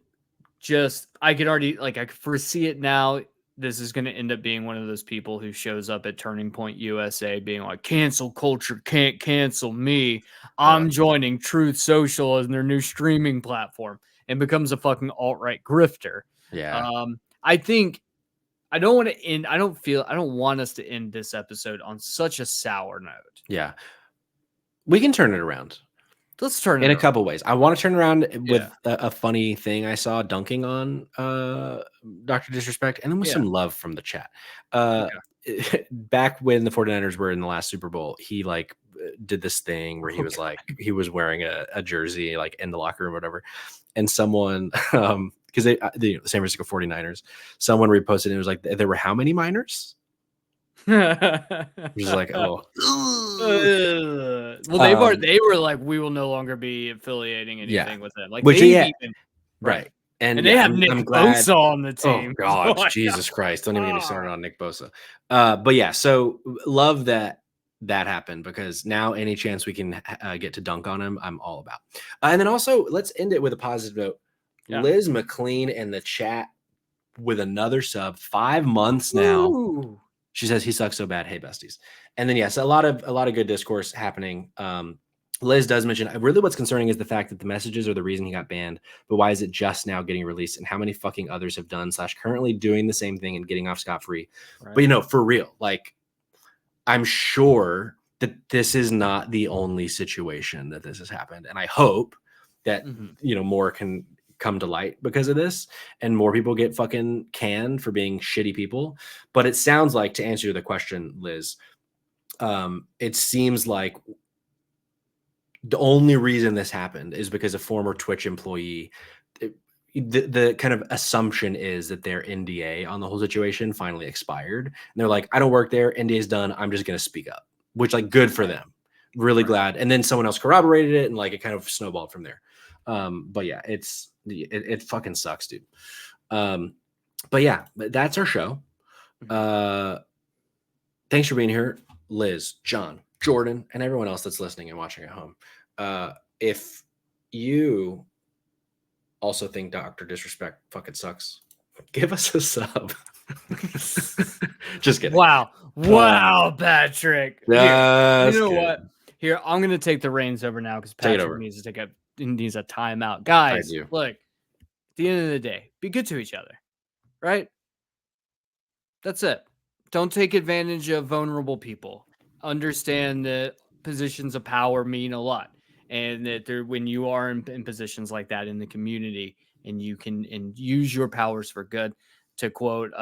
just, I could already, like, I could foresee it now. This is going to end up being one of those people who shows up at Turning Point USA being like, cancel culture can't cancel me. I'm joining Truth Social as their new streaming platform, and becomes a fucking alt-right grifter. Yeah. I think I don't want us to end this episode on such a sour note. Yeah. We can turn it around. Let's turn it in around. A couple ways. I want to turn around with a funny thing I saw dunking on Dr. Disrespect, and then with some love from the chat. Back when the 49ers were in the last Super Bowl, he like did this thing where he was like, he was wearing a jersey like in the locker room or whatever. And someone, because the San Francisco 49ers, someone reposted and it was like, there were how many minors? He was like, oh. Well, they were like, we will no longer be affiliating anything with them. Like, which, right. And they have Nick Bosa on the team. Oh God, Jesus Christ! Don't even get me started on Nick Bosa. But yeah, so love that happened, because now any chance we can get to dunk on him, I'm all about. And then also, let's end it with a positive note. Yeah. Liz McLean in the chat with another sub, 5 months now. Ooh. She says he sucks so bad. Hey, besties. And then yes, a lot of good discourse happening. Liz does mention, really what's concerning is the fact that the messages are the reason he got banned, but why is it just now getting released, and how many fucking others have done / currently doing the same thing and getting off scot-free. Right. But for real, like, I'm sure that this is not the only situation that this has happened. And I hope that, more can come to light because of this, and more people get fucking canned for being shitty people. But it sounds like, to answer the question, Liz, it seems like the only reason this happened is because a former Twitch employee, the kind of assumption is that their NDA on the whole situation finally expired. And they're like, I don't work there. NDA's done. I'm just going to speak up, which, like, good for them. Really glad. And then someone else corroborated it, and like, it kind of snowballed from there. But yeah, it fucking sucks, dude. But yeah, that's our show. Thanks for being here, Liz, John, Jordan, and everyone else that's listening and watching at home. If you also think Dr. Disrespect fucking sucks, give us a sub. Just kidding. Wow, Patrick. You know what? Here, I'm gonna take the reins over now, because Patrick needs a timeout. Guys, look, at the end of the day, be good to each other, right? That's it. Don't take advantage of vulnerable people. Understand that positions of power mean a lot, and that when you are in positions like that in the community, and you can use your powers for good, to quote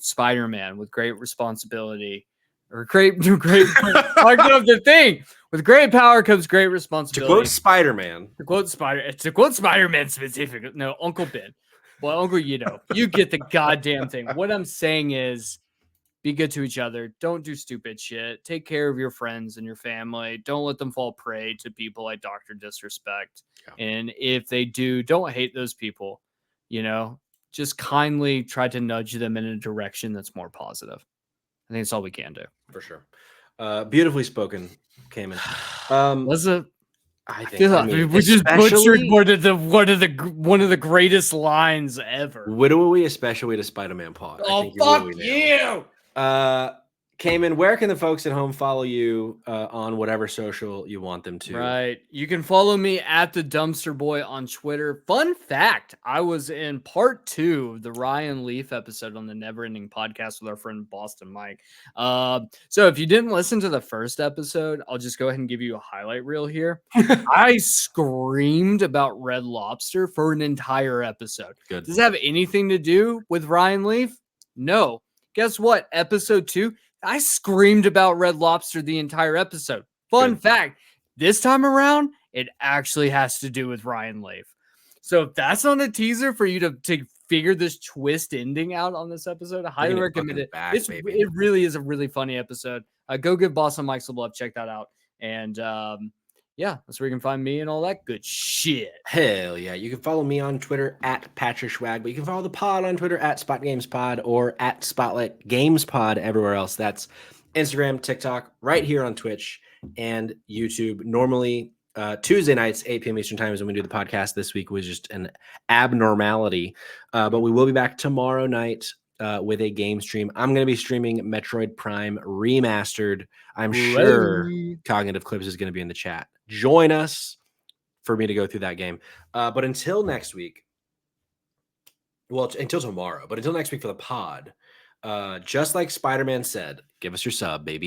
Spider-Man, with great responsibility, or great the thing, with great power comes great responsibility. To quote Spider-Man. To quote Spider-Man specifically. No, Uncle Ben. Well, Uncle, you get the goddamn thing. What I'm saying is, be good to each other. Don't do stupid shit. Take care of your friends and your family. Don't let them fall prey to people like Dr. Disrespect. Yeah. And if they do, don't hate those people. Just kindly try to nudge them in a direction that's more positive. I think it's all we can do. For sure. Beautifully spoken, Cayman. I feel like we just butchered one of the greatest lines ever. Widowy, especially to Spider-Man Pod. Oh, fuck you! Cayman, where can the folks at home follow you on whatever social you want them to? Right. You can follow me at the Dumpster Boy on Twitter. Fun fact, I was in part 2 of the Ryan Leaf episode on the Never Ending Podcast with our friend Boston Mike. So if you didn't listen to the first episode, I'll just go ahead and give you a highlight reel here. I screamed about Red Lobster for an entire episode. Good. Does it have anything to do with Ryan Leaf? No. Guess what? Episode 2, I screamed about Red Lobster the entire episode. Fun fact, This time around, it actually has to do with Ryan Leaf. So if that's not a teaser for you to figure this twist ending out on this episode, I highly recommend it. It really is a really funny episode. Go give Boston Mike some love. Check that out. And yeah, that's where you can find me and all that good shit. Hell yeah. You can follow me on Twitter at Patrick Schwag, but you can follow the pod on Twitter at SpotGamesPod or at Spotlight GamesPod everywhere else. That's Instagram, TikTok, right here on Twitch and YouTube. Normally, Tuesday nights, 8 p.m. Eastern Time is when we do the podcast. This week was just an abnormality, but we will be back tomorrow night with a game stream. I'm going to be streaming Metroid Prime Remastered. I'm sure Cognitive Clips is going to be in the chat. Join us for me to go through that game. But until next week, well, until tomorrow, but until next week for the pod, just like Spider-Man said, give us your sub, baby.